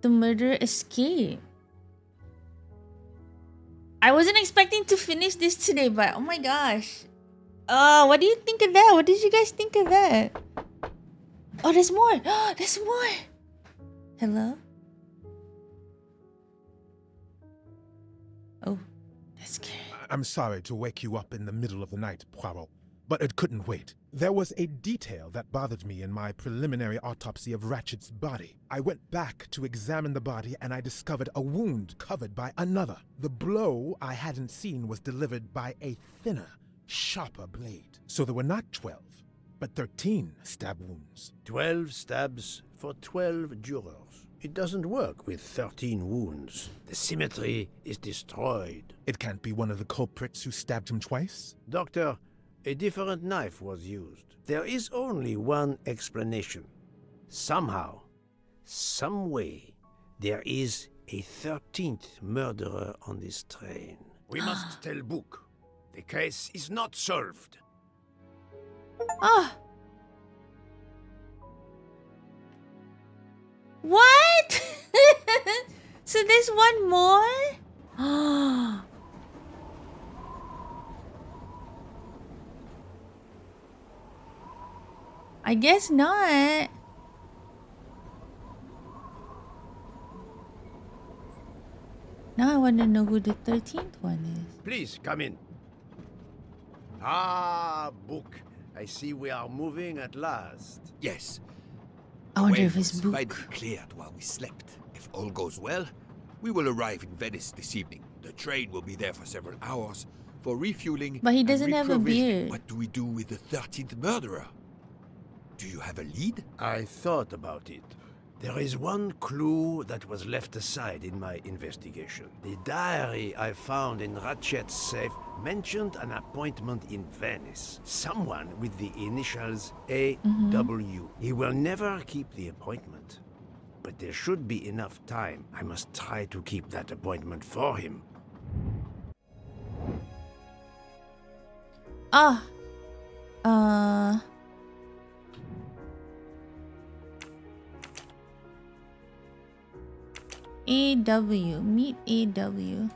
the murderer escaped. I wasn't expecting to finish this today, but oh my gosh. What do you think of that? What did you guys think of that? Oh, there's more. There's more. Hello? Oh, that's scary. I'm sorry to wake you up in the middle of the night, Poirot, but it couldn't wait. There was a detail that bothered me in my preliminary autopsy of Ratchet's body. I went back to examine the body and I discovered a wound covered by another. The blow I hadn't seen was delivered by a thinner, sharper blade. So there were not 12, but 13 stab wounds. 12 stabs for 12 jurors. It doesn't work with 13 wounds. The symmetry is destroyed. It can't be one of the culprits who stabbed him twice? Doctor, a different knife was used. There is only one explanation. Somehow, some way, there is a 13th murderer on this train. We must tell Book. The case is not solved. Ah. What? So there's one more? I guess not. Now I want to know who the 13th one is. Please, come in. Ah, Book. I see we are moving at last. Yes. I wonder Way if it's was Book. finally cleared while we slept. If all goes well, we will arrive in Venice this evening. The train will be there for several hours for refueling. But he and doesn't have a reprovisioning. beard. What do we do with the 13th murderer? Do you have a lead? I thought about it. There is one clue that was left aside in my investigation. The diary I found in Ratchet's safe mentioned an appointment in Venice. Someone with the initials A.W. He will never keep the appointment. But there should be enough time. I must try to keep that appointment for him. AW. Meet AW.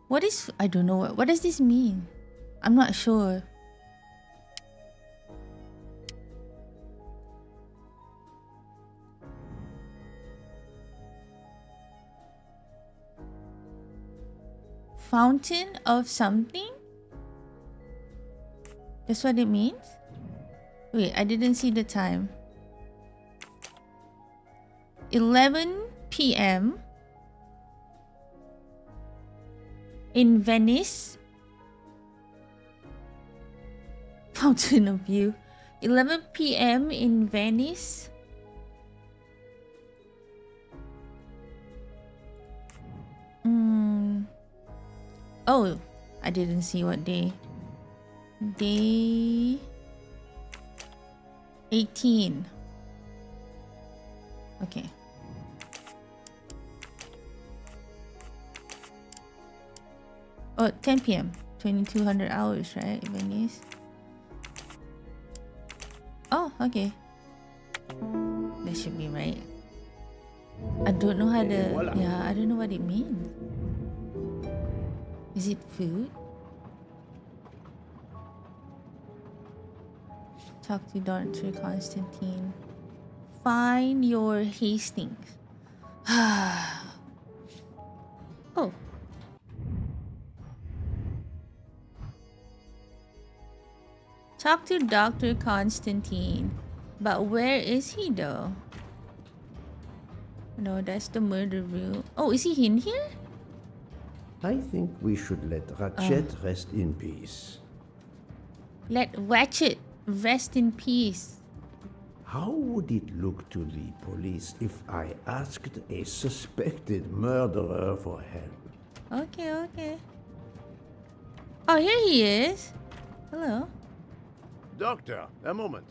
What is... I don't know. What does this mean? I'm not sure. Fountain of something? That's what it means? Wait, I didn't see the time. 11 p.m. in Venice. Fountain of Youth. 11 p.m. in Venice. Oh, I didn't see what day. Day 18. Okay. Oh, 10 p.m. 2200 hours, right? Venice. Oh, okay. That should be right. I don't know how to... Voila. Yeah, I don't know what it means. Is it food? Talk to Dr. Constantine. Find your Hastings. Oh. Talk to Dr. Constantine. But where is he though? No, that's the murder room. Oh, is he in here? I think we should let Ratchet rest in peace. Let Ratchet rest in peace. How would it look to the police if I asked a suspected murderer for help? Okay, okay. Oh, here he is. Hello. Doctor, a moment.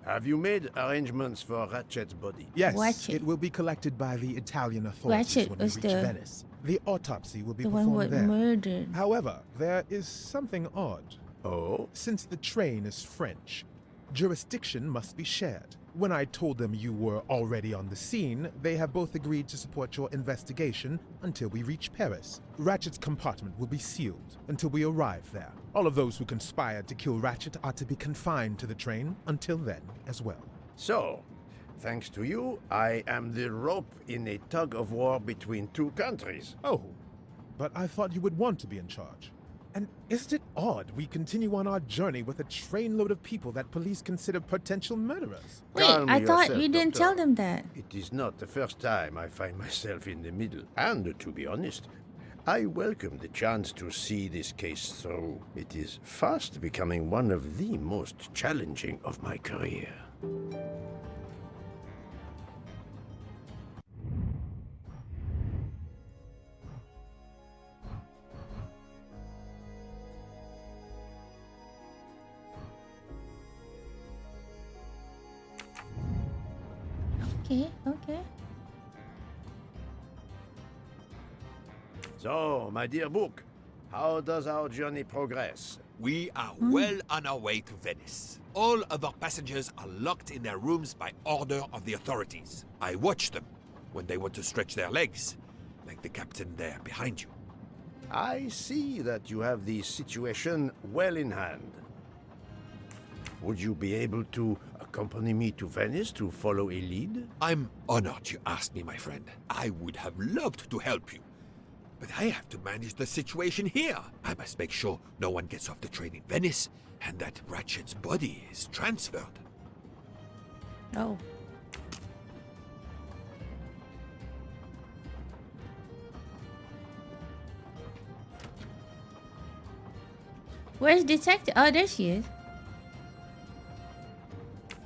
Have you made arrangements for Ratchet's body? Yes, Ratchet. it will be collected by the Italian authorities Ratchet when we was reach the- Venice. The autopsy will be The one who performed there. murdered. However, there is something odd. Oh? Well, since the train is French, jurisdiction must be shared. When I told them you were already on the scene, they have both agreed to support your investigation until we reach Paris. Ratchet's compartment will be sealed until we arrive there. All of those who conspired to kill Ratchet are to be confined to the train until then as well. So, thanks to you, I am the rope in a tug-of-war between two countries. Oh, but I thought you would want to be in charge. And isn't it odd we continue on our journey with a trainload of people that police consider potential murderers? Wait, Calm I thought yourself, you didn't Doctor. tell them that. It is not the first time I find myself in the middle. And to be honest, I welcome the chance to see this case through. It is fast becoming one of the most challenging of my career. Okay, okay. So, my dear book, how does our journey progress? We are well on our way to Venice. All of our passengers are locked in their rooms by order of the authorities. I watch them when they want to stretch their legs, like the captain there behind you. I see that you have the situation well in hand. Would you be able to accompany me to Venice to follow a lead? I'm honored you asked me, my friend. I would have loved to help you. But I have to manage the situation here. I must make sure no one gets off the train in Venice and that Ratchet's body is transferred. Oh. Where's Detective? Oh, there she is.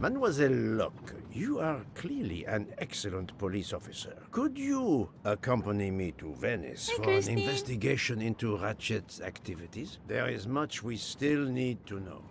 Mademoiselle Locke, you are clearly an excellent police officer. Could you accompany me to Venice Hi, for Christine. an investigation into Ratchet's activities? There is much we still need to know.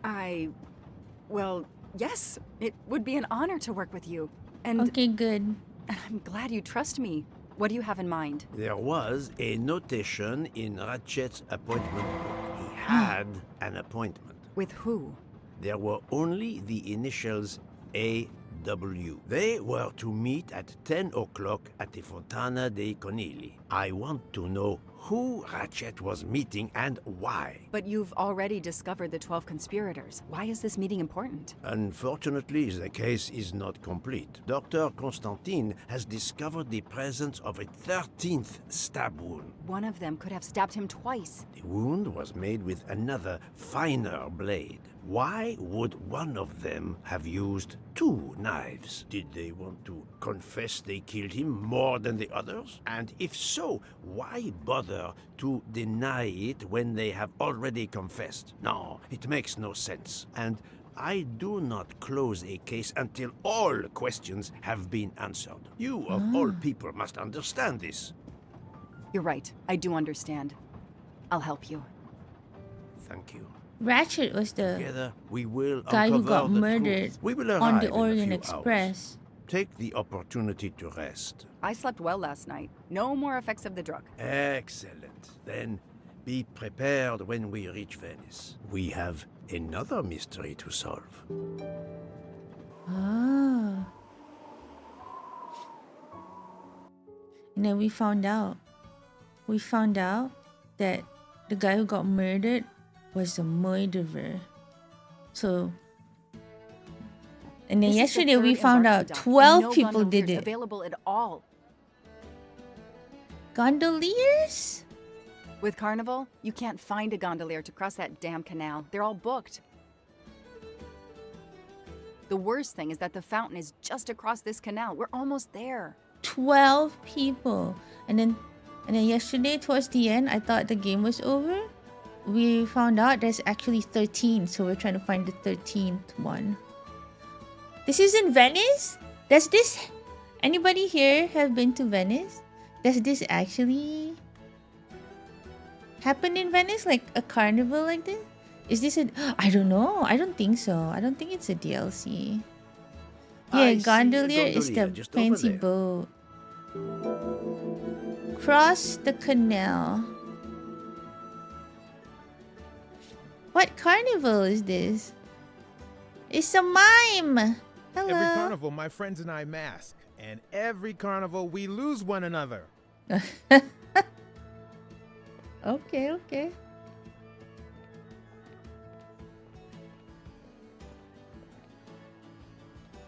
Well, yes. It would be an honor to work with you. And Okay, good. I'm glad you trust me. What do you have in mind? There was a notation in Ratchet's appointment book. He had an appointment. With who? There were only the initials A.W. They were to meet at 10 o'clock at the Fontana dei Conigli. I want to know who Ratchet was meeting and why. But you've already discovered the 12 conspirators. Why is this meeting important? Unfortunately, the case is not complete. Dr. Constantine has discovered the presence of a 13th stab wound. One of them could have stabbed him twice. The wound was made with another, finer blade. Why would one of them have used two knives? Did they want to confess they killed him more than the others? And if so, why bother to deny it when they have already confessed? No, it makes no sense. And I do not close a case until all questions have been answered. You, of all people, must understand this. You're right. I do understand. I'll help you. Thank you. Ratchet was the Together, we will guy who uncover got the murdered truth. We will on arrive the in a Orient few Express. hours. Take the opportunity to rest. I slept well last night. No more effects of the drug. Excellent. Then be prepared when we reach Venice. We have another mystery to solve. Ah. And then we found out. We found out that the guy who got murdered was the murderer. So, and then This is the yesterday third we found embarked out dock, and 12 no people did gondoliers it. available at all. Gondoliers? With Carnival, you can't find a gondolier to cross that damn canal. They're all booked. The worst thing is that the fountain is just across this canal. We're almost there. 12 people. And then yesterday towards the end, I thought the game was over. We found out there's actually 13, so we're trying to find the 13th one. This is in Venice? Does this... Anybody here have been to Venice? Does this actually happen in Venice? Like a carnival like this? Is this a... I don't know. I don't think so. I don't think it's a DLC. I Yeah, see a Gondolier is gondolier the just over fancy there. boat. Cross the canal. What carnival is this? It's a mime. Hello. Every carnival, my friends and I mask. And every carnival, we lose one another. Okay, okay.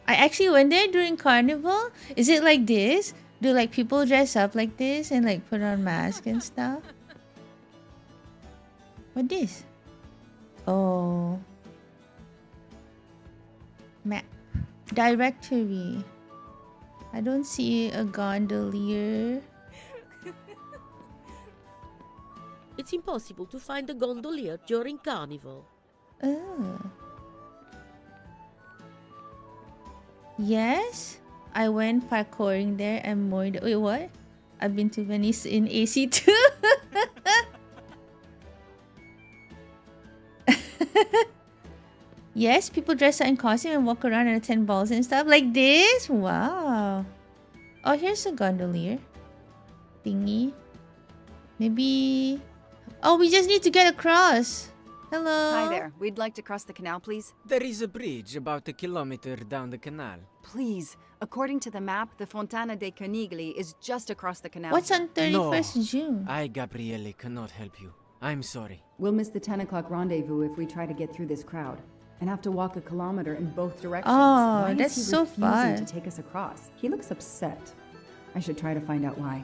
I actually went there during carnival. Is it like this? Do like people dress up like this and like put on masks and stuff? What this? Oh. Map. Directory. I don't see a gondolier. It's impossible to find a gondolier during carnival. Oh. Yes, I went parkouring there and moored. Wait, what? I've been to Venice in AC too. Yes, people dress up in costume and walk around and attend balls and stuff like this. Wow. Oh, here's a gondolier thingy. Maybe. Oh, we just need to get across. Hello. Hi there. We'd like to cross the canal, please. There is a bridge about a kilometer down the canal. Please. According to the map, the Fontana dei Conigli is just across the canal. What's on 31st June? I, Gabriele, cannot help you. I'm sorry. We'll miss the 10 o'clock rendezvous if we try to get through this crowd. And have to walk a kilometer in both directions. Oh, Why that's is he so refusing far. to take us across? He looks upset. I should try to find out why.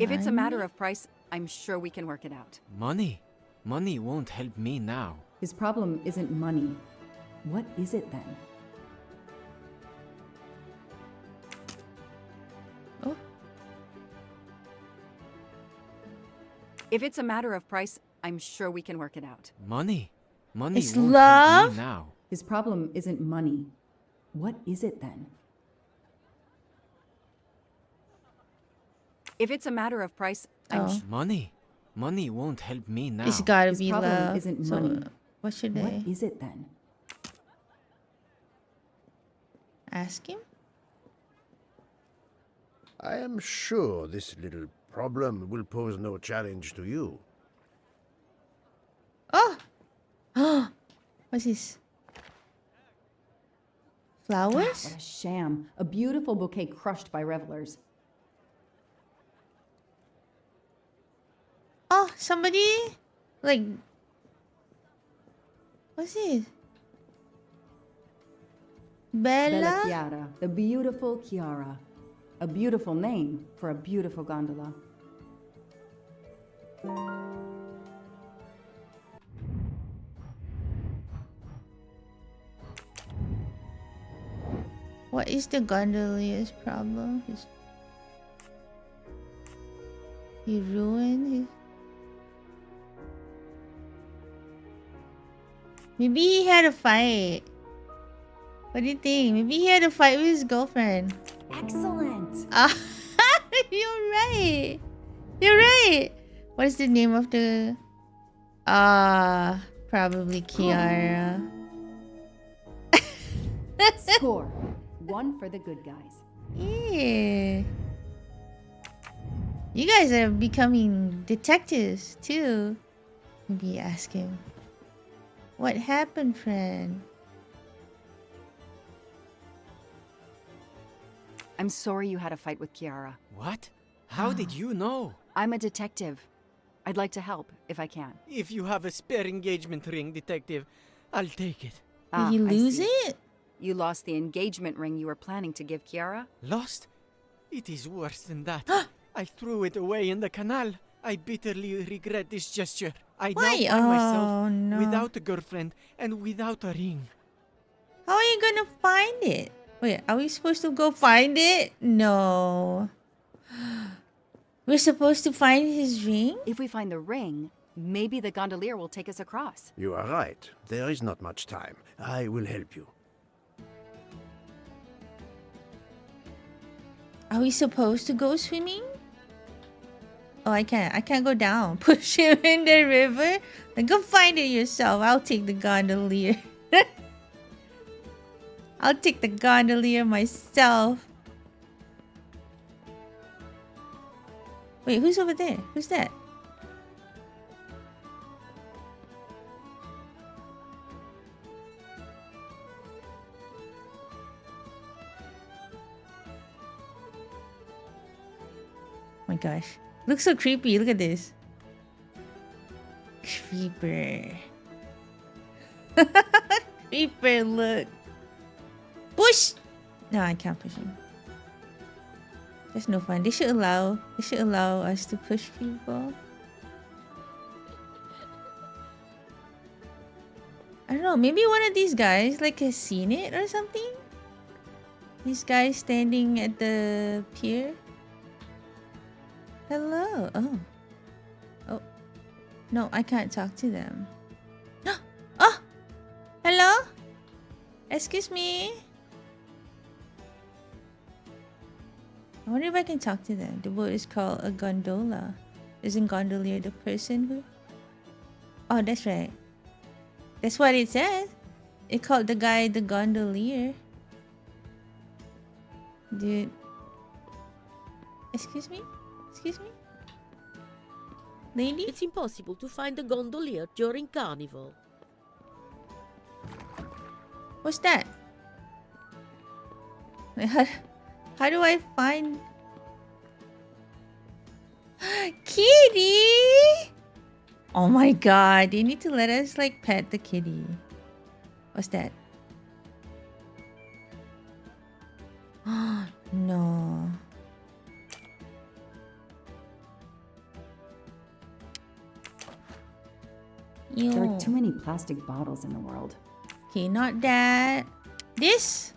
If it's a matter of price, I'm sure we can work it out. Money? Money won't help me now. His problem isn't money. What is it then? Oh. If it's a matter of price, I'm sure we can work it out. Money? Money It's won't love? help me now. His problem isn't money. What is it then? If it's a matter of price, I'm Oh. Money? Money won't help me now. It's gotta His be problem love. isn't So, money. what should What I is it then? ask him? I am sure this little problem will pose no challenge to you. Oh! What's this? Flowers? What a sham. A beautiful bouquet crushed by revelers. Oh, somebody like what's this? Bella Bella? Chiara, the beautiful Chiara. A beautiful name for a beautiful gondola. What is the gondolier's problem? He ruined his. Maybe he had a fight. What do you think? Maybe he had a fight with his girlfriend. Excellent! Ah, you're right. You're right. What is the name of the? Probably Kiara. Score. One for the good guys. Yeah. You guys are becoming detectives too. Maybe ask him. What happened, friend? I'm sorry you had a fight with Chiara. What? How did you know? I'm a detective. I'd like to help, if I can. If you have a spare engagement ring, detective, I'll take it. Did you I lose see. it? You lost the engagement ring you were planning to give Chiara? Lost? It is worse than that. I threw it away in the canal. I bitterly regret this gesture. I Why? now find Oh, myself no. without a girlfriend and without a ring. How are you gonna find it? Wait, are we supposed to go find it? No. We're supposed to find his ring? If we find the ring, maybe the gondolier will take us across. You are right. There is not much time. I will help you. Are we supposed to go swimming? Oh, I can't. I can't go down. Push him in the river? Then go find it yourself. I'll take the gondolier. I'll take the gondolier myself. Wait, who's over there? Who's that? my gosh. Looks so creepy. Look at this. Creeper. Creeper, look. Push! No, I can't push him. That's no fun. They should allow us to push people. I don't know, maybe one of these guys like has seen it or something? These guys standing at the pier. Hello. Oh. Oh. No, I can't talk to them. Oh! Hello? Excuse me? I wonder if I can talk to them. The boat is called a gondola. Isn't gondolier the person who... Oh, that's right. That's what it says. It called the guy the gondolier. Dude. Excuse me? Excuse me? Lady? It's impossible to find the gondolier during carnival. What's that? How do I find... Kitty! Oh my god, you need to let us like pet the kitty. What's that? Oh no. Ew. There are too many plastic bottles in the world. Okay, not that. This?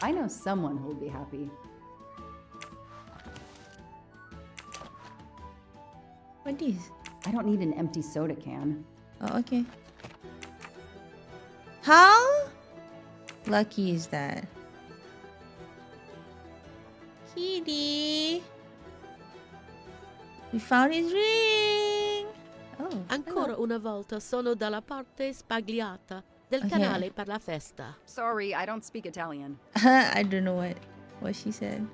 I know someone who will be happy. What is? I don't need an empty soda can. Oh, okay. How lucky is that? Kitty. We found his ring. Oh. Ancora una volta sono dalla parte spagliata del canale per la festa. Sorry, I don't speak Italian. I don't know what she said.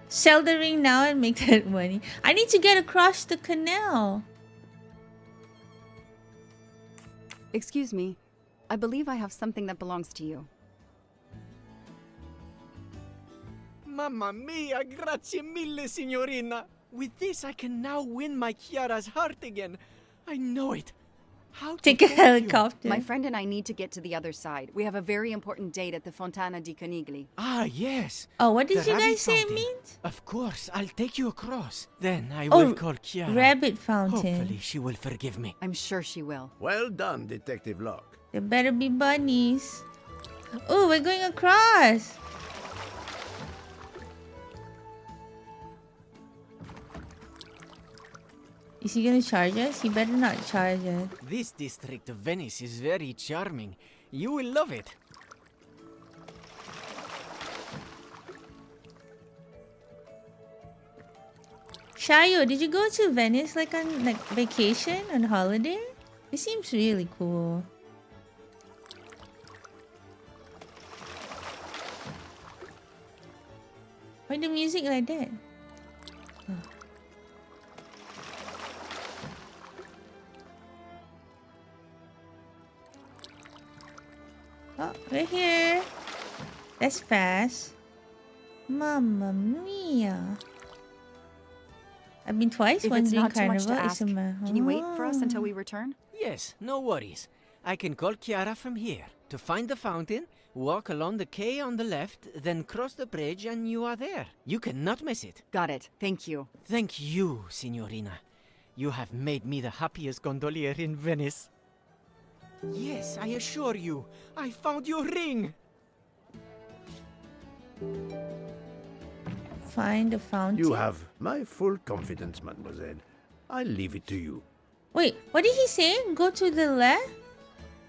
Sell the ring now and make that money. I need to get across the canal. Excuse me. I believe I have something that belongs to you. Mamma mia, grazie mille, signorina. With this, I can now win my Chiara's heart again. I know it. How to Take a thank you? helicopter. My friend and I need to get to the other side. We have a very important date at the Fontana di Conigli. Ah, yes. Oh, what did The you rabbit guys say it fountain. means? Of course, I'll take you across. Then I Oh, will call Chiara. Rabbit fountain. Hopefully, she will forgive me. I'm sure she will. Well done, Detective Locke. There better be bunnies. Oh, we're going across. Is he gonna charge us? He better not charge us. This district of Venice is very charming. You will love it. Shayo, did you go to Venice like on vacation on holiday? It seems really cool. Why the music like that? Oh. Oh, we're here. That's fast. Mamma mia. I've been twice. If One it's during not too much carnival. to ask, can you wait for us until we return? Yes, no worries. I can call Chiara from here. To find the fountain, walk along the quay on the left, then cross the bridge and you are there. You cannot miss it. Got it. Thank you. Thank you, signorina. You have made me the happiest gondolier in Venice. Yes, I assure you, I found your ring. Find the fountain. You have my full confidence, mademoiselle. I'll leave it to you. Wait, what did he say? Go to the left?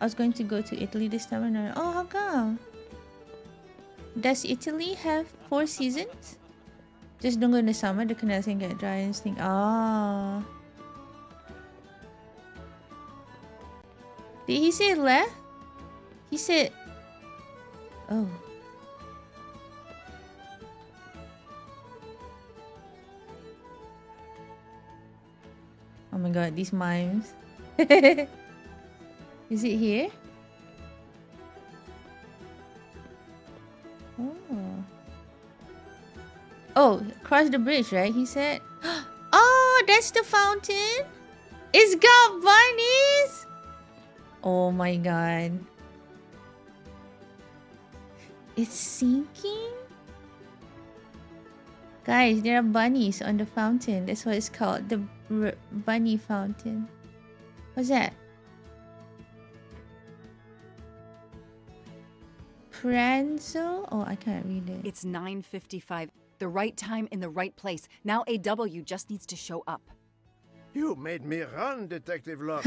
I was going to go to Italy this time and oh, how come? Does Italy have 4 seasons? Just don't go in the summer, the canals can get dry and stink. Ah. Did he say left? He said... Oh. Oh my god, these mimes. Is it here? cross the bridge, right? He said. Oh, that's the fountain. It's got bunnies. Oh my god. It's sinking? Guys, there are bunnies on the fountain. That's what it's called. The bunny fountain. What's that? Pranzo? Oh, I can't read it. It's 9:55. The right time in the right place. Now AW just needs to show up. You made me run, Detective Locke.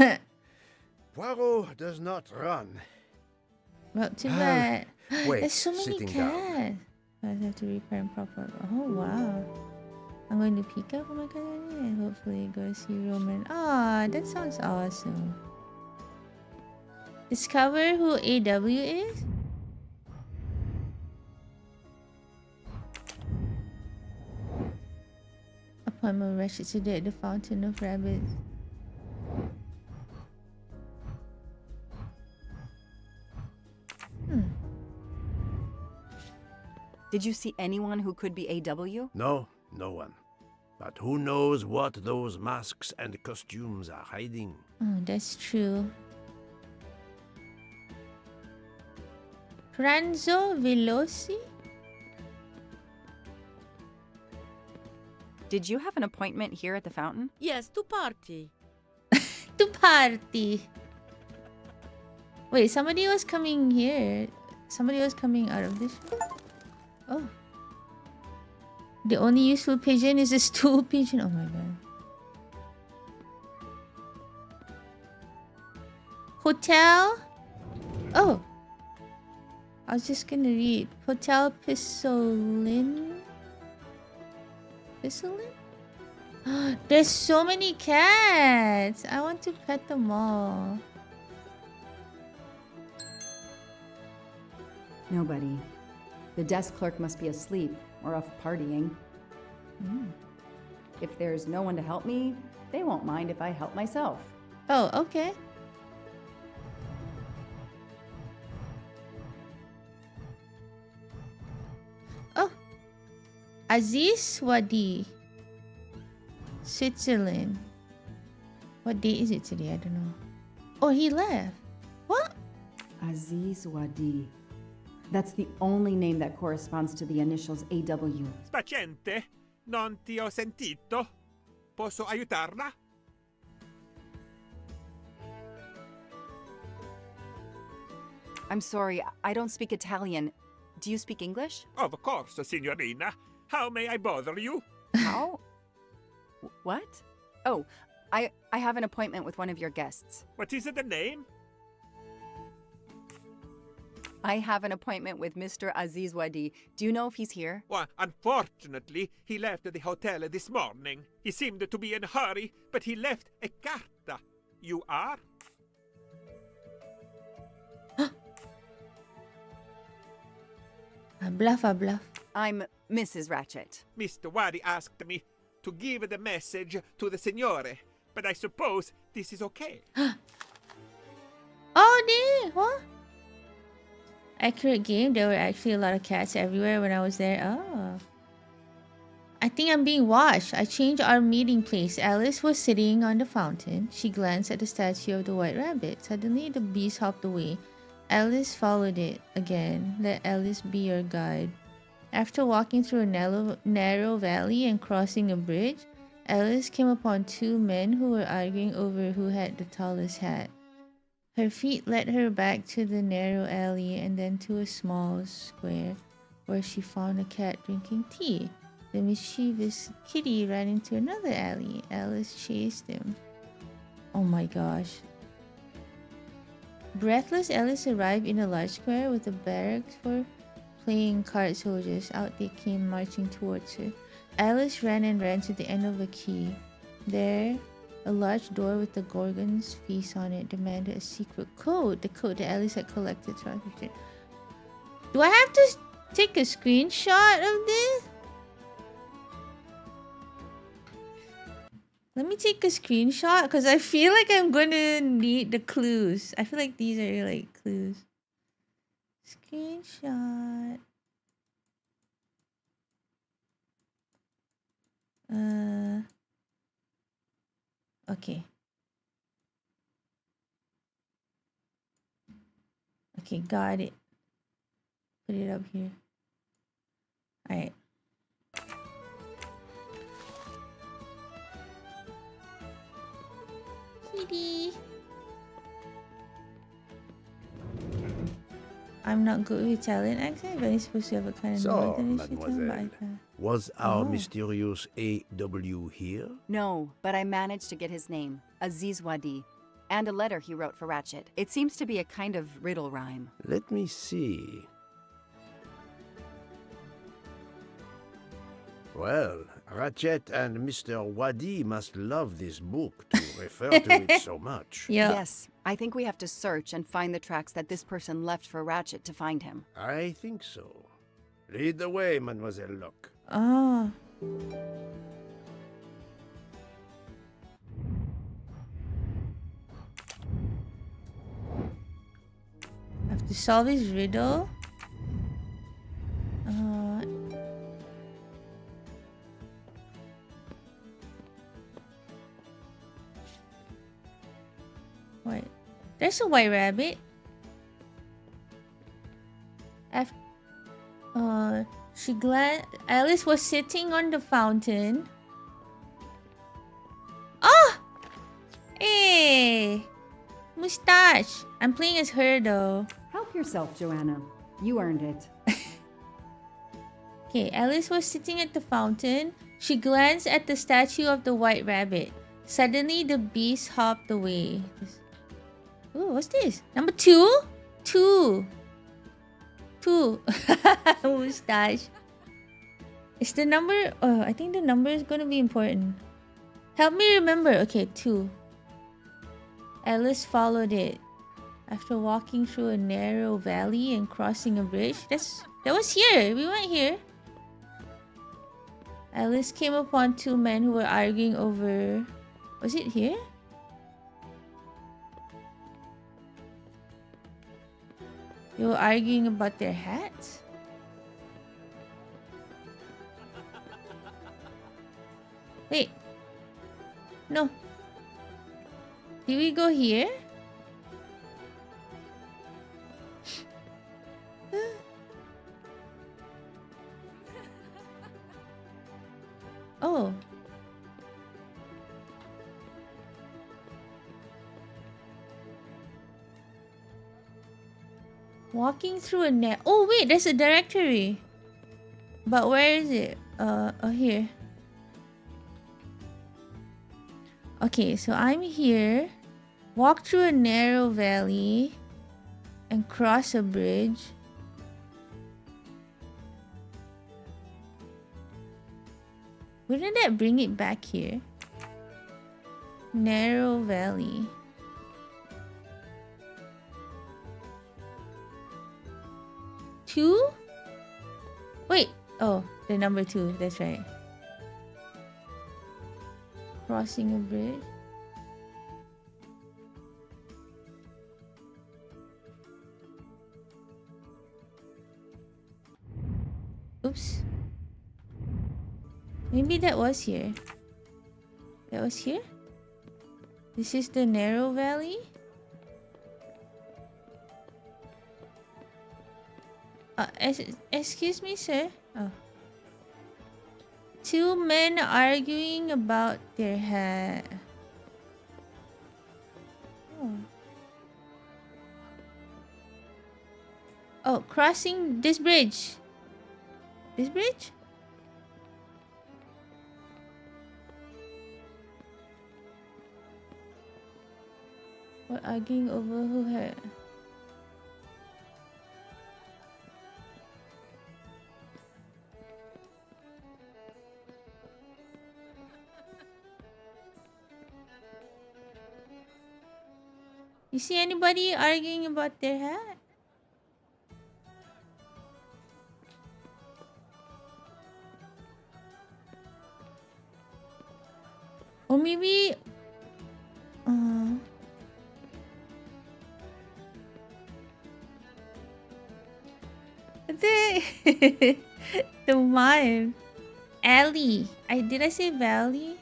Poirot does not run. Well, too bad. Wait, There's so many sitting cats. down. I have to repair and proper. Oh, wow. I'm going to peek up. Oh my god. And hopefully go see Roman. Ah, that sounds awesome. Discover who AW is? Appointment rushes today at the Fountain of Rabbits. Did you see anyone who could be AW? No, no one. But who knows what those masks and costumes are hiding? Oh, that's true. Pranzo Veloci? Did you have an appointment here at the fountain? Yes, to party. To party. Wait, somebody was coming here. Somebody was coming out of this room? Oh. The only useful pigeon is a stool pigeon. Oh my god. Hotel? Oh. I was just gonna read. Hotel Pisolin? Pisolin? There's so many cats. I want to pet them all. Nobody. The desk clerk must be asleep or off partying. If there's no one to help me, they won't mind if I help myself. Oh, okay. Oh. Aziz Wadi. Switzerland. What day is it today? I don't know. Oh, he left. What? Aziz Wadi. That's the only name that corresponds to the initials AW. Spaziente, non ti ho sentito. Posso aiutarla? I'm sorry, I don't speak Italian. Do you speak English? Of course, signorina. How may I bother you? How? What? Oh, I have an appointment with one of your guests. What is the name? I have an appointment with Mr. Aziz Wadi. Do you know if he's here? Well, unfortunately, he left the hotel this morning. He seemed to be in a hurry, but he left a carta. You are? Bluff, bluff. I'm Mrs. Ratchet. Mr. Wadi asked me to give the message to the signore, but I suppose this is okay. Oh, dear. What? Accurate game. There were actually a lot of cats everywhere when I was there. Oh. I think I'm being watched. I changed our meeting place. Alice was sitting on the fountain. She glanced at the statue of the white rabbit. Suddenly, the beast hopped away. Alice followed it again. Let Alice be your guide. After walking through a narrow valley and crossing a bridge, Alice came upon two men who were arguing over who had the tallest hat. Her feet led her back to the narrow alley and then to a small square where she found a cat drinking tea. The mischievous kitty ran into another alley. Alice chased him. Oh my gosh. Breathless, Alice arrived in a large square with a barracks for playing card soldiers. Out they came marching towards her. Alice ran to the end of a quay. There, a large door with the Gorgon's face on it demanded a secret code. The code that Alice had collected throughout her journey. Do I have to take a screenshot of this? Let me take a screenshot because I feel like I'm gonna need the clues. I feel like these are like clues. Screenshot. Okay. Okay, got it. Put it up here. Alright. Kitty. I'm not good with Italian accent, but it's supposed to have a kind of So, northern accent, but I mademoiselle, can't. was our Oh. mysterious AW here? No, but I managed to get his name, Aziz Wadi, and a letter he wrote for Ratchet. It seems to be a kind of riddle rhyme. Let me see. Well, Ratchet and Mr. Wadi must love this book to refer to it so much. Yeah. Yes, I think we have to search and find the tracks that this person left for Ratchet to find him. I think so. Lead the way, Mademoiselle Locke. Ah. Have to solve his riddle. Wait. There's a white rabbit. Alice was sitting on the fountain. Ah! Hey! Mustache! I'm playing as her though. Help yourself, Joanna. You earned it. Okay, Alice was sitting at the fountain. She glanced at the statue of the white rabbit. Suddenly, the beast hopped away. Ooh, what's this? Number 2? 2. Mustache. Is the number... Oh, I think the number is going to be important. Help me remember. Okay, 2. Alice followed it. After walking through a narrow valley and crossing a bridge. That was here. We went here. Alice came upon 2 men who were arguing over... Was it here? They were arguing about their hats? Wait. No. Did we go here? Oh. Walking through a net. Oh wait, there's a directory. But where is it? Here. Okay, so I'm here. Walk through a narrow valley and cross a bridge. Wouldn't that bring it back here? Narrow valley. Two? Wait. Oh, the number 2. That's right. Crossing a bridge. Oops. Maybe that was here. That was here? This is the narrow valley? Excuse me, sir. Oh. 2 men arguing about their hat. Oh. Oh, crossing this bridge. This bridge? We're arguing over who had. You see anybody arguing about their hat? Or maybe... the mime. alley. Did I say valley?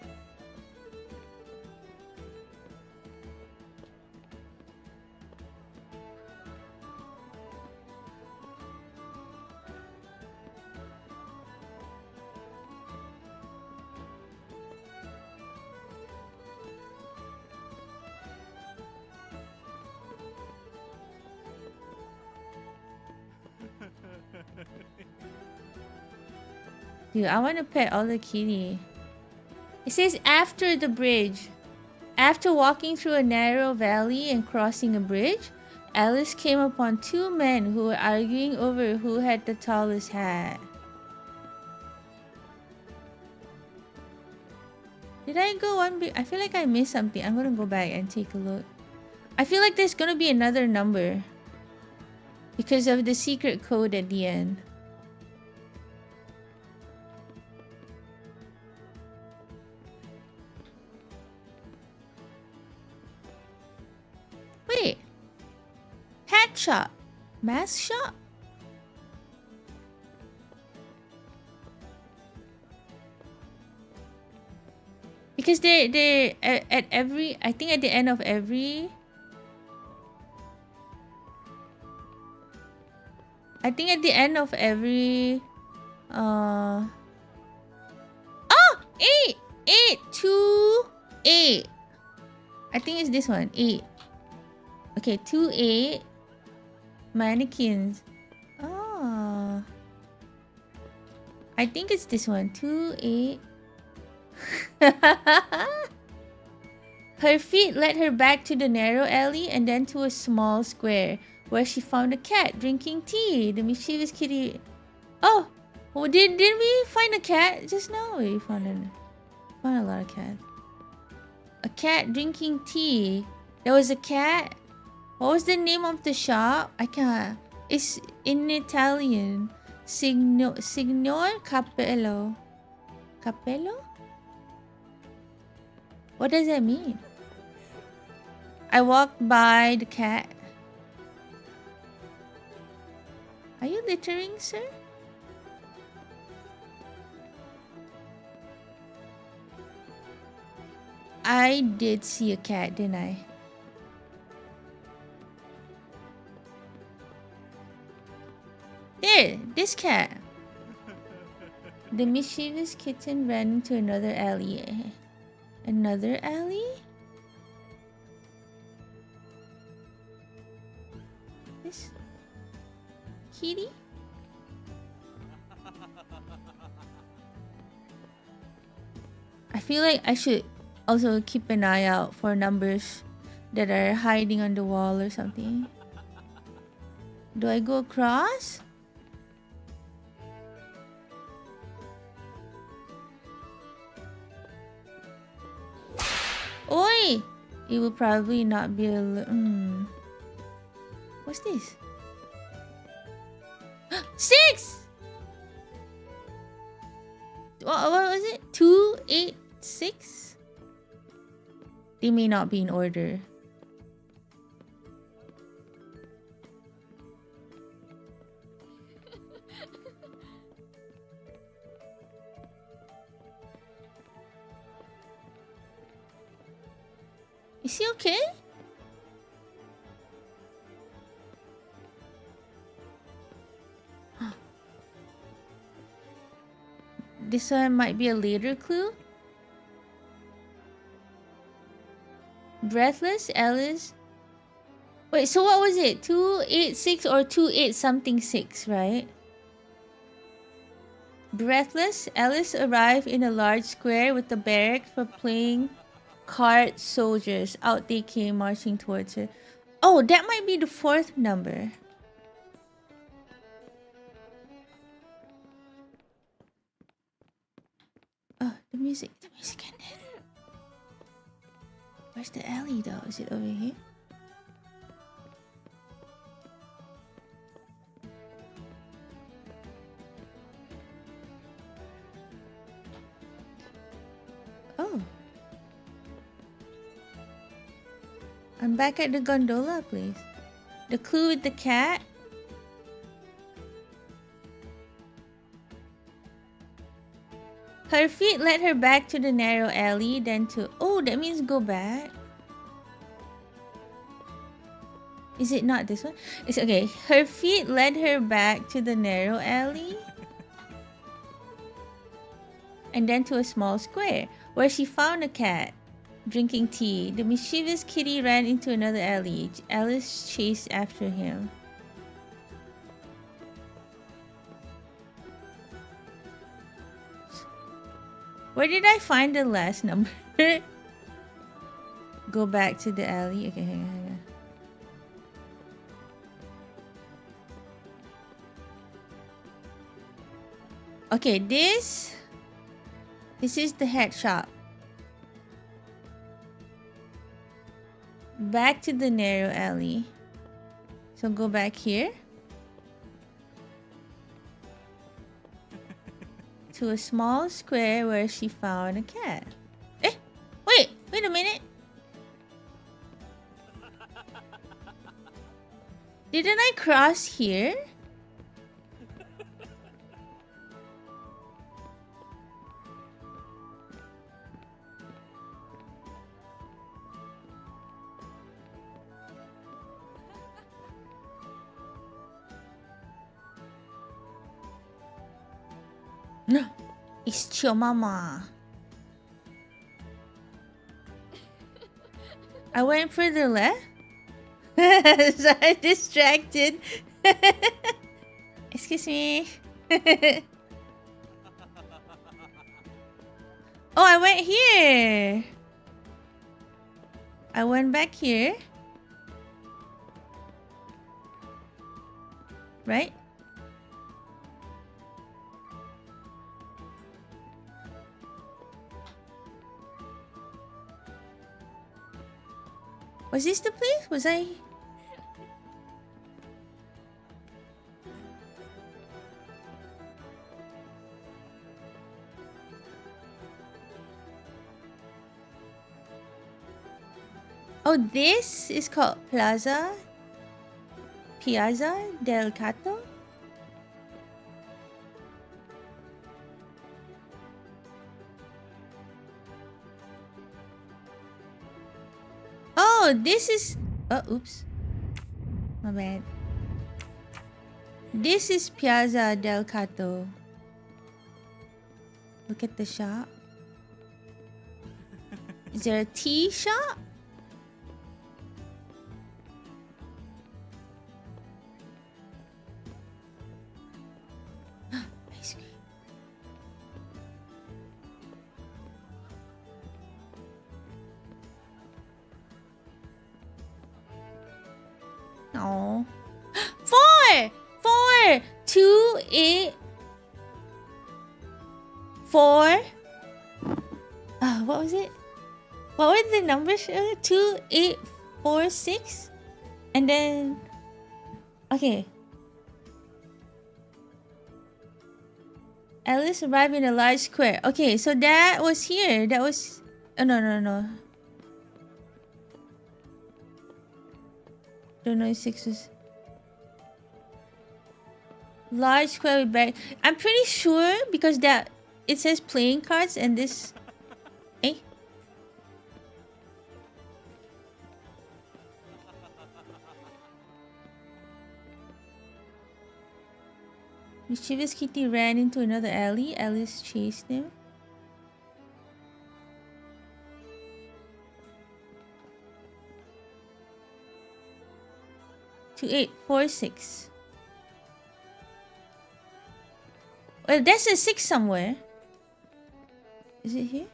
Dude, I want to pet all the kitty. It says after the bridge. After walking through a narrow valley and crossing a bridge, Alice came upon two men who were arguing over who had the tallest hat. Did I go one bit? I feel like I missed something. I'm gonna go back and take a look. I feel like there's gonna be another number because of the secret code at the end. Wait. Hat shop. Mask shop? Because they're at every, I think at the end of every, I think at the end of every, oh, 8, 2, 8. I think it's this one, 8. Okay, 2, 8 mannequins. Oh, I think it's this one, 2, 8. Her feet led her back to the narrow alley and then to a small square where she found a cat drinking tea. The mischievous kitty. Oh, well, didn't we find a cat just now? We found a lot of cats. A cat drinking tea. There was a cat. What was the name of the shop? I can't. It's in Italian. Signor Cappello. Cappello? What does that mean? I walked by the cat. Are you littering, sir? I did see a cat, didn't I? There, this cat. The mischievous kitten ran into another alley. Another alley? This kitty? I feel like I should also keep an eye out for numbers that are hiding on the wall or something. Do I go across? Oi! It will probably not be a... What's this? 6! What was it? 2, 8, 6? They may not be in order. Is he okay? This one might be a later clue. Breathless, Alice. Wait, so what was it? 286 or 28 something 6, right? Breathless, Alice arrived in a large square with the barracks for playing card soldiers. Out they came, marching towards her. Oh, that might be the 4th number. Oh, the music ended. Where's the alley though? Is it over here? Oh. I'm back at the gondola place. The clue with the cat. Her feet led her back to the narrow alley, then to... Oh, that means go back. Is it not this one? It's okay. Her feet led her back to the narrow alley. And then to a small square, where she found a cat drinking tea. The mischievous kitty ran into another alley. Alice chased after him. Where did I find the last number? Go back to the alley. Okay, hang on. Okay, this is the head shop. Back to the narrow alley. So go back here. To a small square where she found a cat. Wait a minute. Didn't I cross here? No, it's your mama. I went further left. So I'm distracted. Excuse me. Oh, I went here. I went back here. Right? Was this the place? Was I... Oh, this is called Piazza del Cato? Oh, this is... Oh, oops. My bad. This is Piazza del Cato. Look at the shop. Is there a tea shop? Ice cream. Oh. 4, 2, 8, 4. What was it? What were the numbers? 2, 8, 4, 6, and then okay. Alice arrived in a large square. Okay, so that was here. That was... Oh, no. Don't know if 6 was... Large square with back. I'm pretty sure because that it says playing cards and this... Eh? Mischievous kitty ran into another alley. Alice chased him. To 8, 4, 6. Well, there's a 6 somewhere. Is it here?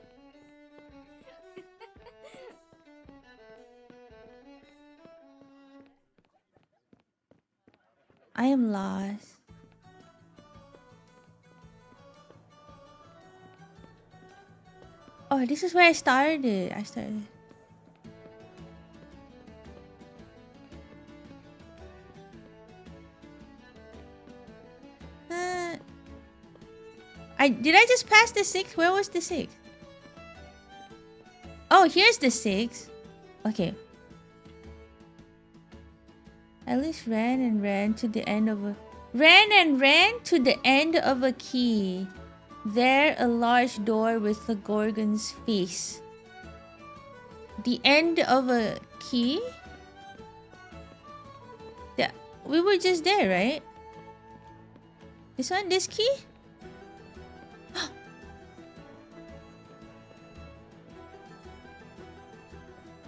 I am lost. Oh, this is where I started. Did I just pass the 6? Where was the 6? Oh, here's the 6. Okay. Alice ran to the end of a key. There, a large door with a gorgon's face. The end of a key? Yeah, we were just there, right? This one, this key?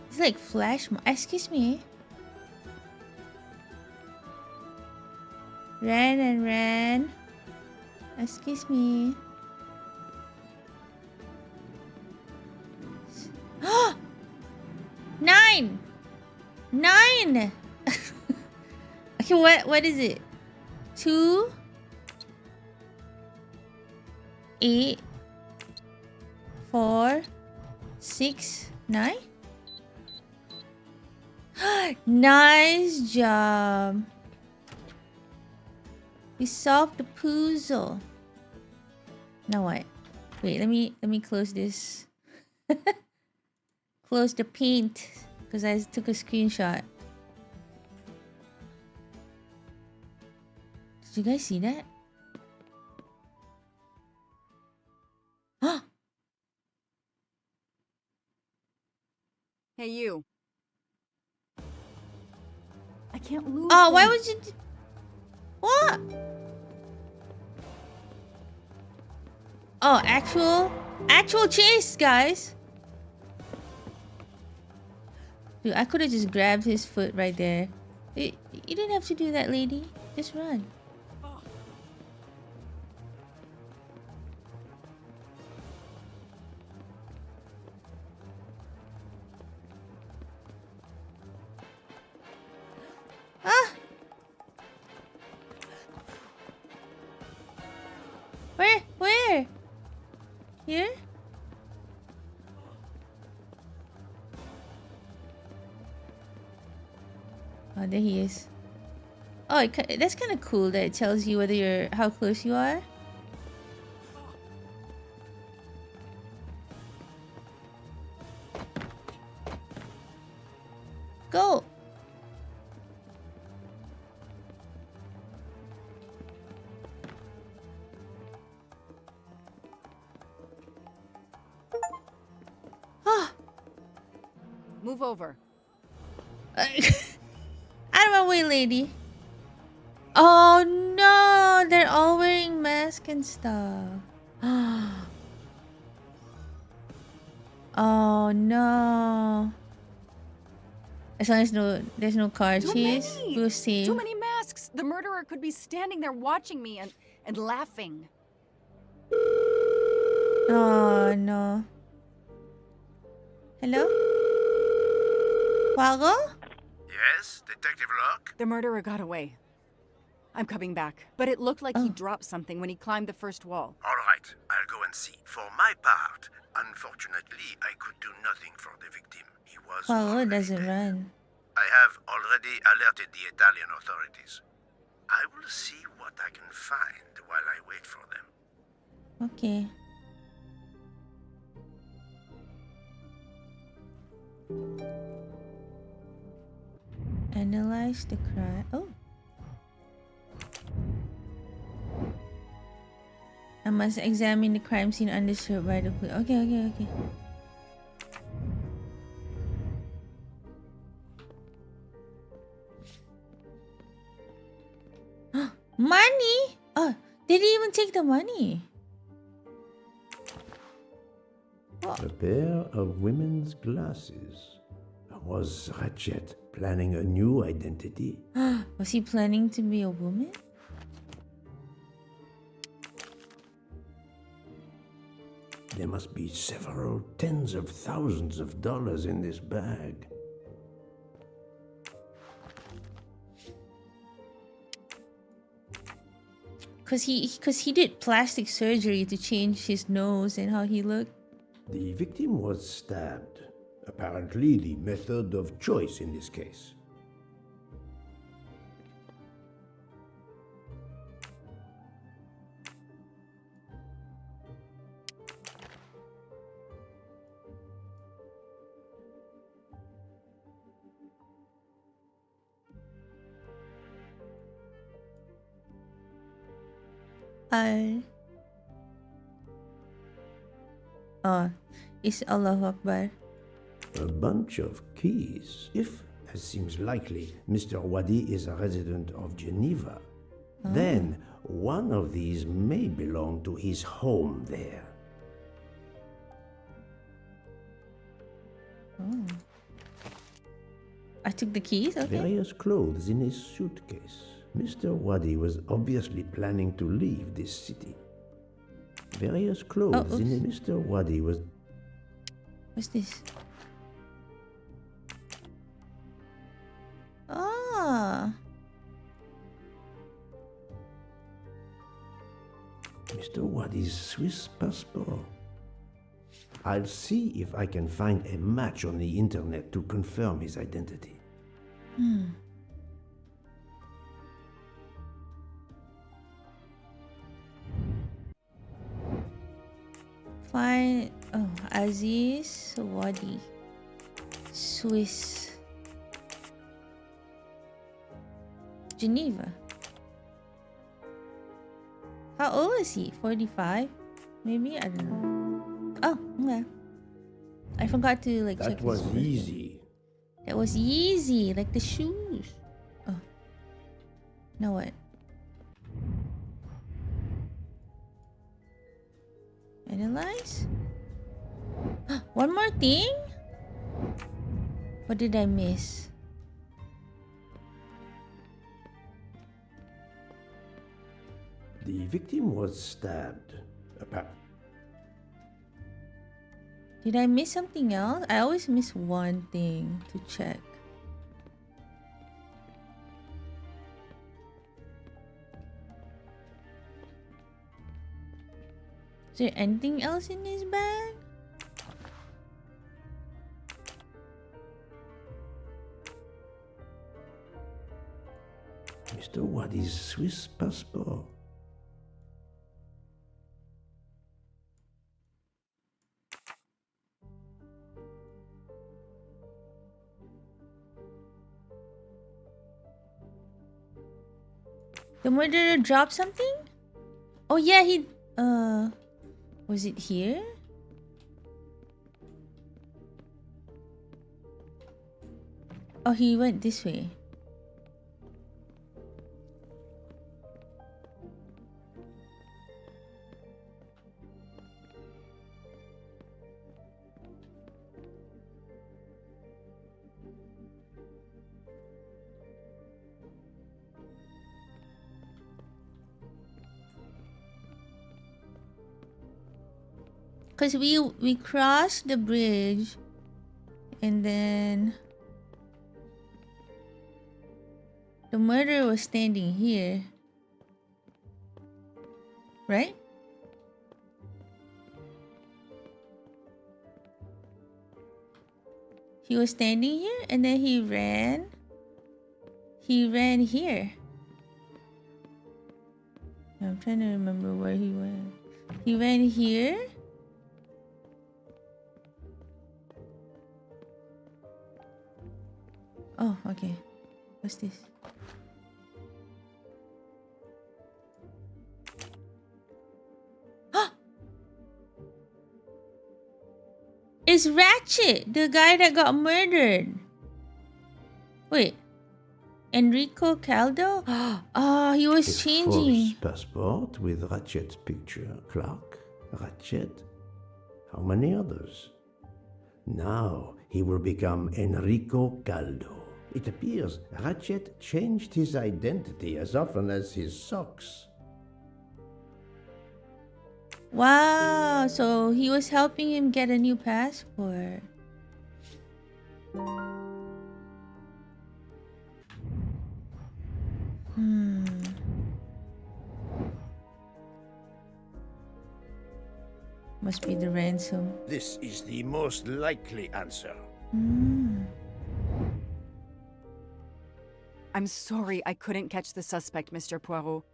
It's like flash. Excuse me. Ran and ran. Excuse me. Nine! Nine! Okay, what is it? 2 8 4 6 9. Nice job. We solved the puzzle. Now what? Wait, let me close this. Close the paint because I took a screenshot. Did you guys see that? Hey, you. I can't lose. Oh, why them. would you? What? Oh, actual chase, guys. Dude, I could have just grabbed his foot right there. You didn't have to do that, lady. Just run. Ah! Where? Here? Oh, there he is. Oh, that's kind of cool that it tells you whether how close you are. Go. Ah. Move over. Out of my way, lady. Oh no, they're all wearing masks and stuff. Oh no. As long as there's no car chase, we'll see. Too many masks. The murderer could be standing there watching me and laughing. Oh no. Hello? Wago? Yes, Detective Locke? The murderer got away. I'm coming back. But it looked like he dropped something when he climbed the first wall. All right, I'll go and see. For my part, unfortunately, I could do nothing for the victim. He was Wago already doesn't dead. run. I have already alerted the Italian authorities. I will see what I can find while I wait for them. Okay. Analyze the crime. Oh. I must examine the crime scene undisturbed by the police. Okay. Money? Oh, they didn't even take the money. A pair of women's glasses. Was Ratchet planning a new identity? Was he planning to be a woman? There must be several tens of thousands of dollars in this bag. Cause he did plastic surgery to change his nose and how he looked. The victim was stabbed. Apparently the method of choice in this case. Oh, it's Allahu Akbar. A bunch of keys. If, as seems likely, Mr. Wadi is a resident of Geneva, then one of these may belong to his home there. Oh. I took the keys, okay. Various clothes in his suitcase. Mr. Wadi was obviously planning to leave this city. Various clothes in Mr. Wadi was... What's this? Ah. Mr. Wadi's Swiss passport. I'll see if I can find a match on the internet to confirm his identity. Find Aziz Wadi, Swiss, Geneva. How old is he? 45? Maybe? I don't know. Oh, okay. I forgot to check That was his easy. That was easy, like the shoes. Oh. Now what? Analyze? One more thing? What did I miss? The victim was stabbed. Did I miss something else? I always miss one thing to check. Is there anything else in his bag? Mr. Wadi's Swiss passport. The murderer dropped something? Oh yeah, he... Was it here? Oh, he went this way. Because we crossed the bridge and then the murderer was standing here, right? He was standing here and then he ran here. I'm trying to remember where he went. He ran here. Oh, okay. What's this? It's Ratchet, the guy that got murdered. Wait. Enrico Caldo? Oh, he was His changing. false passport with Ratchet's picture. Clark, Ratchet. How many others? Now he will become Enrico Caldo. It appears Ratchet changed his identity as often as his socks. Wow, so he was helping him get a new passport. Must be the ransom. This is the most likely answer. I'm sorry I couldn't catch the suspect, Mr. Poirot.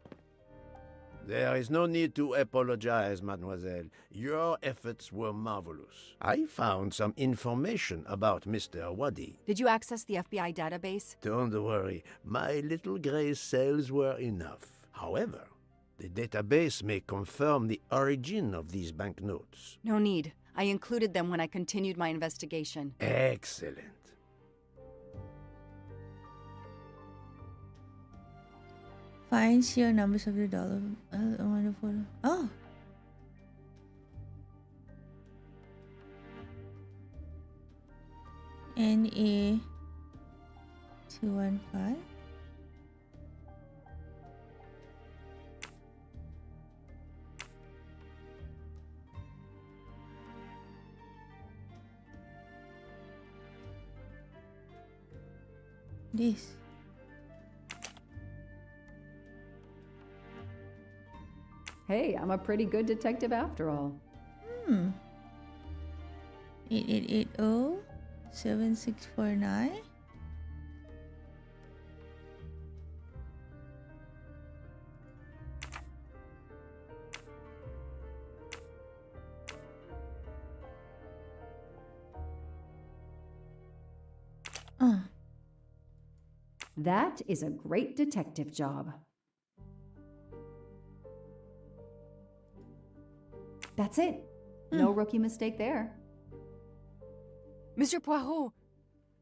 There is no need to apologize, mademoiselle. Your efforts were marvelous. I found some information about Mr. Wadi. Did you access the FBI database? Don't worry, my little gray cells were enough. However, the database may confirm the origin of these banknotes. No need. I included them when I continued my investigation. Excellent. Find serial numbers of the dollar. Wonderful. Oh. NA 215. This. Hey, I'm a pretty good detective after all. 8880 7649. That is a great detective job. That's it. No rookie mistake there. Mr. Poirot,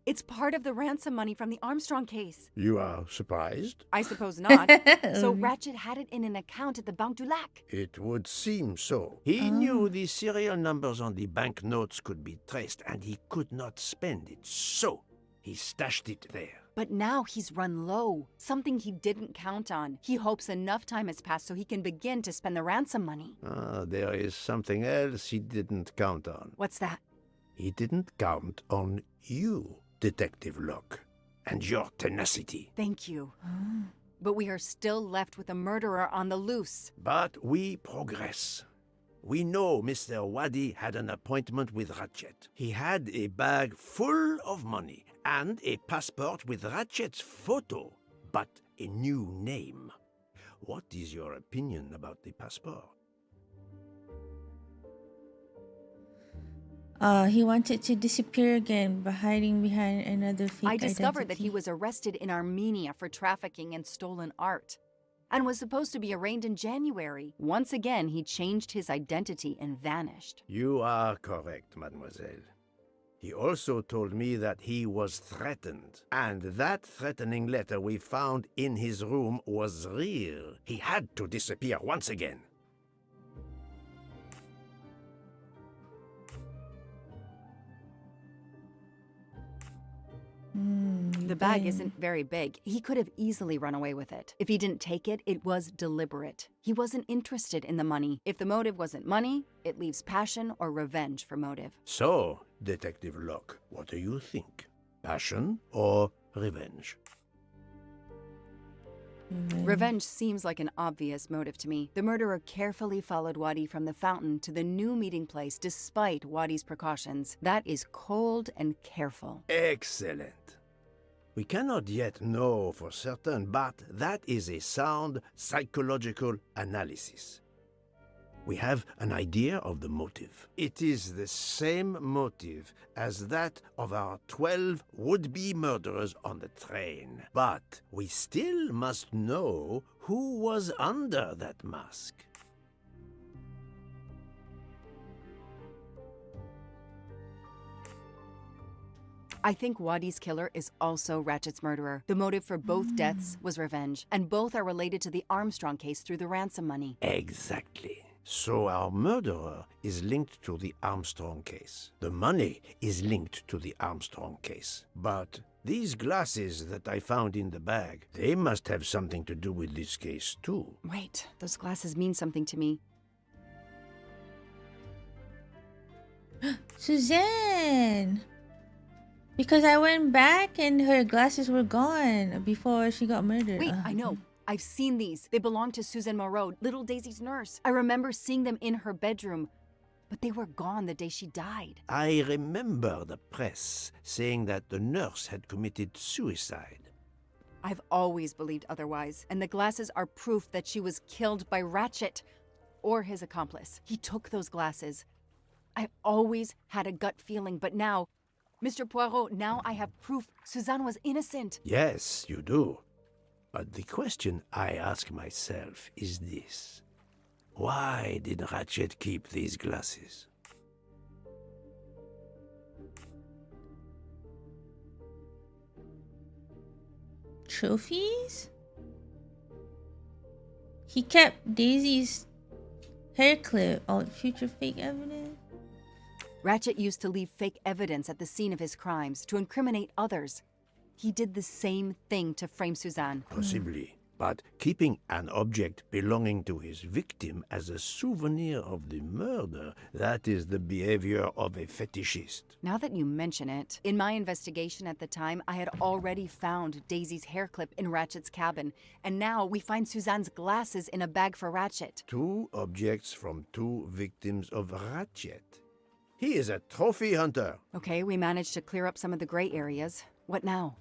it's part of the ransom money from the Armstrong case. You are surprised? I suppose not. So Ratchet had it in an account at the Banque du Lac. It would seem so. He knew the serial numbers on the banknotes could be traced, and he could not spend it, so he stashed it there. But now he's run low, something he didn't count on. He hopes enough time has passed so he can begin to spend the ransom money. There is something else he didn't count on. What's that? He didn't count on you, Detective Locke, and your tenacity. Thank you. But we are still left with a murderer on the loose. But we progress. We know Mr. Wadi had an appointment with Ratchet. He had a bag full of money and a passport with Ratchet's photo, but a new name. What is your opinion about the passport? He wanted to disappear again by hiding behind another fake I discovered that identity. he was arrested in Armenia for trafficking in stolen art and was supposed to be arraigned in January. Once again, he changed his identity and vanished. You are correct, mademoiselle. He also told me that he was threatened, and that threatening letter we found in his room was real. He had to disappear once again. The bag isn't very big. He could have easily run away with it. If he didn't take it, it was deliberate. He wasn't interested in the money. If the motive wasn't money, it leaves passion or revenge for motive. So, Detective Locke, what do you think? Passion or revenge? Revenge seems like an obvious motive to me. The murderer carefully followed Wadi from the fountain to the new meeting place despite Wadi's precautions. That is cold and careful. Excellent. We cannot yet know for certain, but that is a sound psychological analysis. We have an idea of the motive. It is the same motive as that of our 12 would-be murderers on the train. But we still must know who was under that mask. I think Wadi's killer is also Ratchet's murderer. The motive for both deaths was revenge, and both are related to the Armstrong case through the ransom money. Exactly. So our murderer is linked to the Armstrong case. The money is linked to the Armstrong case. But these glasses that I found in the bag, they must have something to do with this case too. Wait, those glasses mean something to me. Suzanne! Because I went back and her glasses were gone before she got murdered. Wait, I know. I've seen these. They belong to Suzanne Moreau, little Daisy's nurse. I remember seeing them in her bedroom, but they were gone the day she died. I remember the press saying that the nurse had committed suicide. I've always believed otherwise, and the glasses are proof that she was killed by Ratchet or his accomplice. He took those glasses. I always had a gut feeling, but now, Mr. Poirot, now I have proof Suzanne was innocent. Yes, you do. But the question I ask myself is this. Why did Ratchet keep these glasses? Trophies? He kept Daisy's hair clip. All future fake evidence. Ratchet used to leave fake evidence at the scene of his crimes to incriminate others. He did the same thing to frame Suzanne. Possibly. But keeping an object belonging to his victim as a souvenir of the murder, that is the behavior of a fetishist. Now that you mention it, in my investigation at the time, I had already found Daisy's hair clip in Ratchet's cabin, and now we find Suzanne's glasses in a bag for Ratchet. 2 objects from 2 victims of Ratchet. He is a trophy hunter. Okay, we managed to clear up some of the gray areas. What now?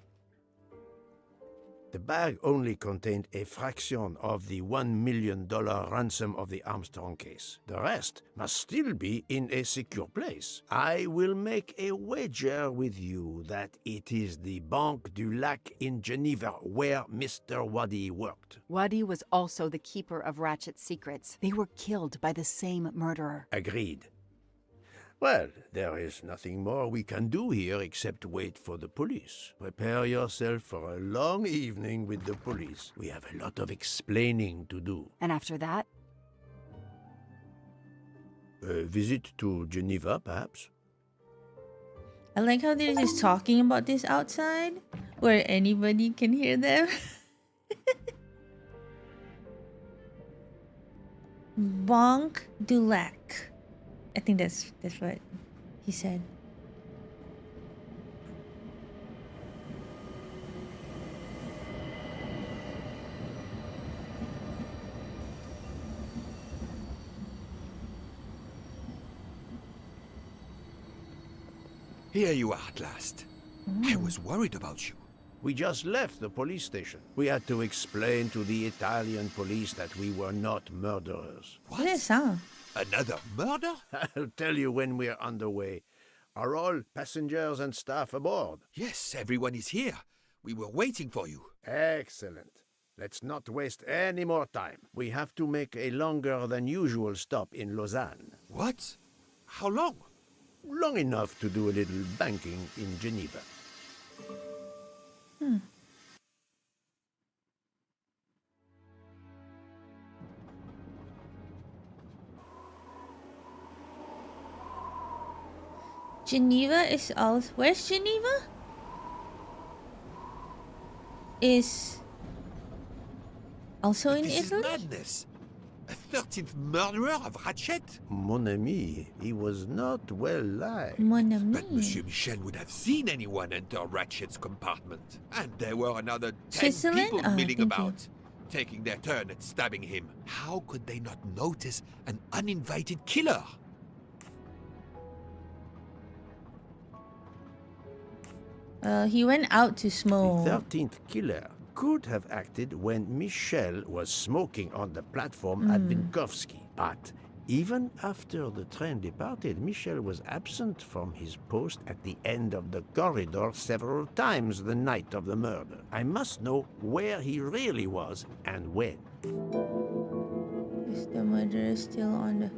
The bag only contained a fraction of the $1 million ransom of the Armstrong case. The rest must still be in a secure place. I will make a wager with you that it is the Banque du Lac in Geneva where Mr. Waddy worked. Waddy was also the keeper of Ratchet's secrets. They were killed by the same murderer. Agreed. Well, there is nothing more we can do here except wait for the police. Prepare yourself for a long evening with the police. We have a lot of explaining to do. And after that? A visit to Geneva, perhaps? I like how they're just talking about this outside, where anybody can hear them. Banque du Lac. I think that's what he said. Here you are at last. I was worried about you. We just left the police station. We had to explain to the Italian police that we were not murderers. What does it sound? Another murder? I'll tell you when we're underway. Are all passengers and staff aboard? Yes, everyone is here. We were waiting for you. Excellent. Let's not waste any more time. We have to make a longer than usual stop in Lausanne. What? How long? Long enough to do a little banking in Geneva. Geneva is also... Where's Geneva? Is... also in This Italy? is madness. A 13th murderer of Ratchet? Mon ami, he was not well liked. Mon ami. But Monsieur Michel would have seen anyone enter Ratchet's compartment. And there were another 10 Switzerland? people Oh, milling thank you. about, taking their turn at stabbing him. How could they not notice an uninvited killer? He went out to The smoke. 13th killer could have acted when Michel was smoking on the platform at Vinkovsky. But even after the train departed, Michel was absent from his post at the end of the corridor several times the night of the murder. I must know where he really was and when. Is the murderer still on the...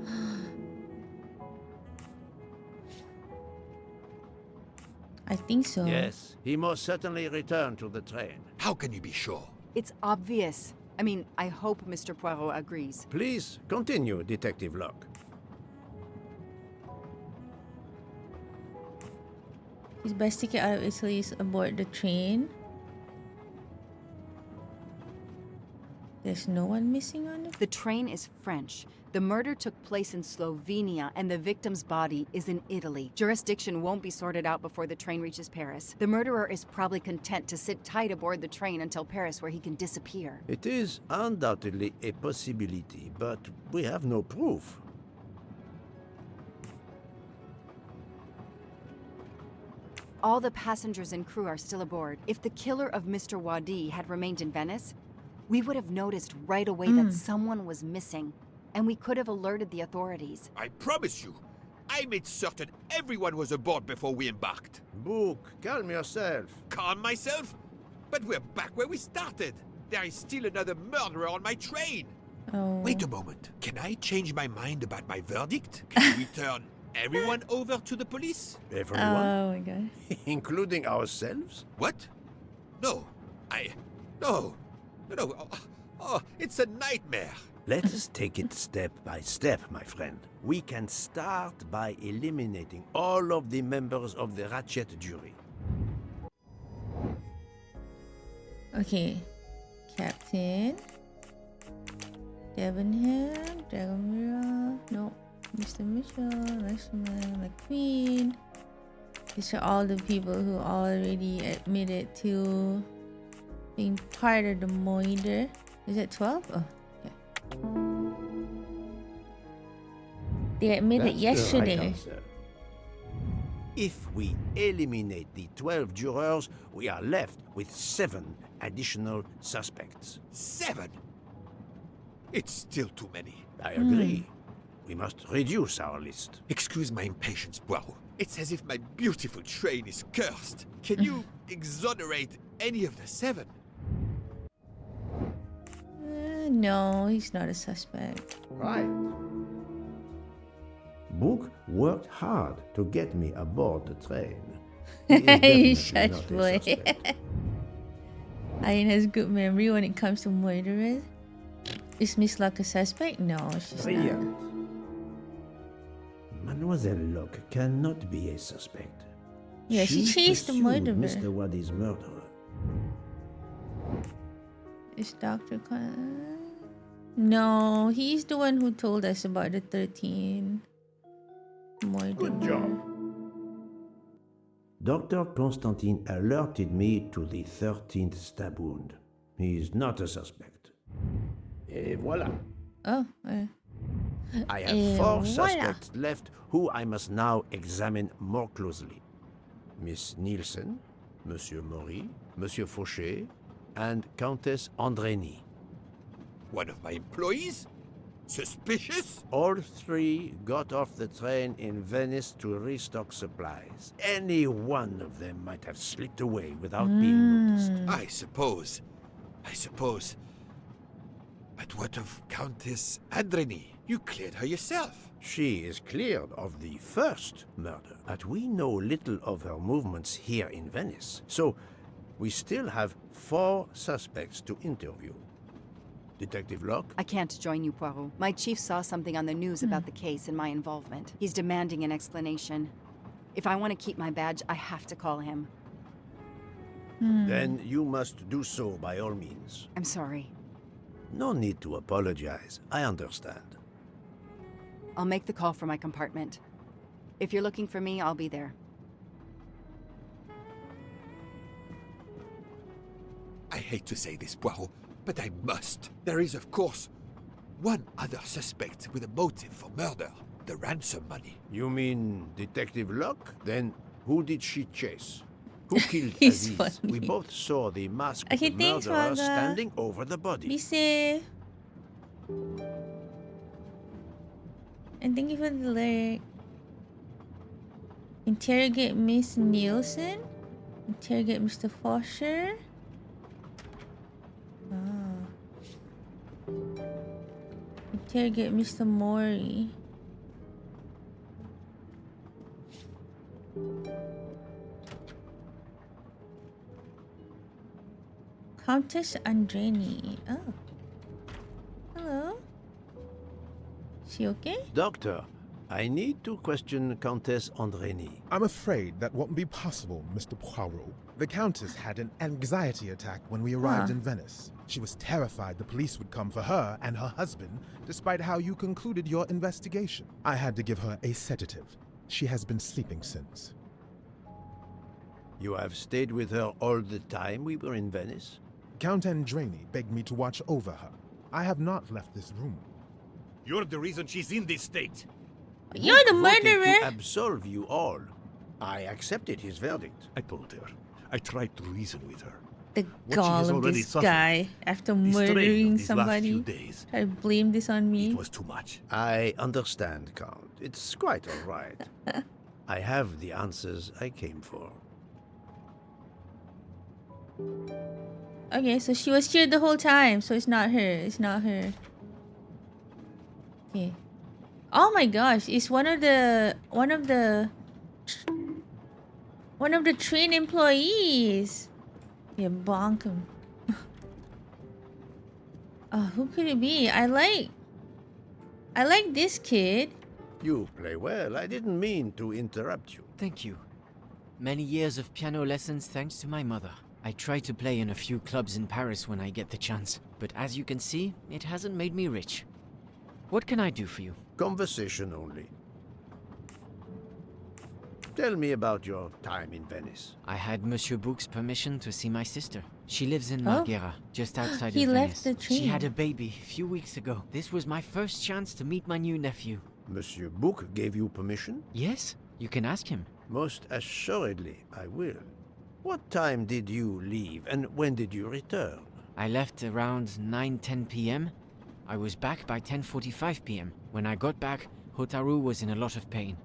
I think so. Yes, he most certainly returned to the train. How can you be sure? It's obvious. I mean, I hope Mr. Poirot agrees. Please continue, Detective Locke. His best ticket out of Italy is aboard the train. There's no one missing on it? The train is French. The murder took place in Slovenia, and the victim's body is in Italy. Jurisdiction won't be sorted out before the train reaches Paris. The murderer is probably content to sit tight aboard the train until Paris, where he can disappear. It is undoubtedly a possibility, but we have no proof. All the passengers and crew are still aboard. If the killer of Mr. Waddy had remained in Venice, we would have noticed right away that someone was missing, and we could have alerted the authorities. I promise you, I made certain everyone was aboard before we embarked. Book, calm yourself. Calm myself? But we're back where we started. There is still another murderer on my train. Oh. Wait a moment. Can I change my mind about my verdict? Can we turn everyone over to the police? Everyone, Oh my god. including ourselves? What? No. No. No. Oh, it's a nightmare. Let us take it step by step, my friend. We can start by eliminating all of the members of the Ratchet jury. Okay. Captain. Devonham. Dragomira. No. Mr. Mitchell. Maximum. McQueen. These are all the people who already admitted to being part of the Moider. Is it 12? Oh, okay. They admitted That's yesterday. the right answer. If we eliminate the 12 jurors, we are left with 7 additional suspects. 7? It's still too many. I agree. We must reduce our list. Excuse my impatience, Poirot. It's as if my beautiful train is cursed. Can you exonerate any of the 7? No, he's not a suspect. Right. Book worked hard to get me aboard the train. You shush, boy. Ian has good memory when it comes to murderers. Is Miss Locke a suspect? No, she's not. Mademoiselle Locke cannot be a suspect. Yeah, she chased the pursued murderer. Mr. Waddy's murderer. Is Dr. No, he's the one who told us about the 13th murderer. Good job. Dr. Constantine alerted me to the 13th stab wound. He is not a suspect. Et voilà. Oh, I have 4 suspects left who I must now examine more closely. Miss Nielsen, Monsieur Maury, Monsieur Fauché, and Countess Andrény. One of my employees? Suspicious? All 3 got off the train in Venice to restock supplies. Any one of them might have slipped away without being noticed. I suppose. But what of Countess Andrény? You cleared her yourself. She is cleared of the first murder, but we know little of her movements here in Venice. So, we still have 4 suspects to interview. Detective Locke? I can't join you, Poirot. My chief saw something on the news about the case and my involvement. He's demanding an explanation. If I want to keep my badge, I have to call him. Then you must do so by all means. I'm sorry. No need to apologize. I understand. I'll make the call for my compartment. If you're looking for me, I'll be there. I hate to say this, Poirot, but I must. There is, of course, one other suspect with a motive for murder. The ransom money. You mean Detective Locke? Then who did she chase? Who killed He's Aziz? funny. We both saw the mask of Okay, the thanks, murderer Wanda. standing over the Be body. safe. And thank you for the lyric. Interrogate Miss Nielsen. Interrogate Mr. Fosher. Interrogate Mr. Mori. Countess Andrény. Oh. Hello. She okay? Doctor, I need to question Countess Andrény. I'm afraid that won't be possible, Mr. Poirot. The Countess had an anxiety attack when we arrived in Venice. She was terrified the police would come for her and her husband, despite how you concluded your investigation. I had to give her a sedative. She has been sleeping since. You have stayed with her all the time we were in Venice? Count Andrény begged me to watch over her. I have not left this room. You're the reason she's in this state. You're the Voted murderer. to absolve you all. I accepted his verdict. I told her. I tried to reason with her. The What she gall has of already this suffered. guy after The strain of murdering these last few somebody. days, Try to blame this on me. it was too much. I understand, Count. It's quite all right. I have the answers I came for. Okay, so she was here the whole time. So it's not her. It's not her. Okay. Oh my gosh! It's one of the train employees. Yeah, bonk him. Who could it be? I like this kid. You play well. I didn't mean to interrupt you. Thank you. Many years of piano lessons thanks to my mother. I try to play in a few clubs in Paris when I get the chance, but as you can see, it hasn't made me rich. What can I do for you? Conversation only. Tell me about your time in Venice. I had Monsieur Book's permission to see my sister. She lives in Oh. Marghera, just outside He of left Venice. the She had train. a baby a few weeks ago. This was my first chance to meet my new nephew. Monsieur Book gave you permission? Yes, you can ask him. Most assuredly, I will. What time did you leave, and when did you return? I left around 9:10 p.m. I was back by 10:45 p.m. When I got back, Hotaru was in a lot of pain.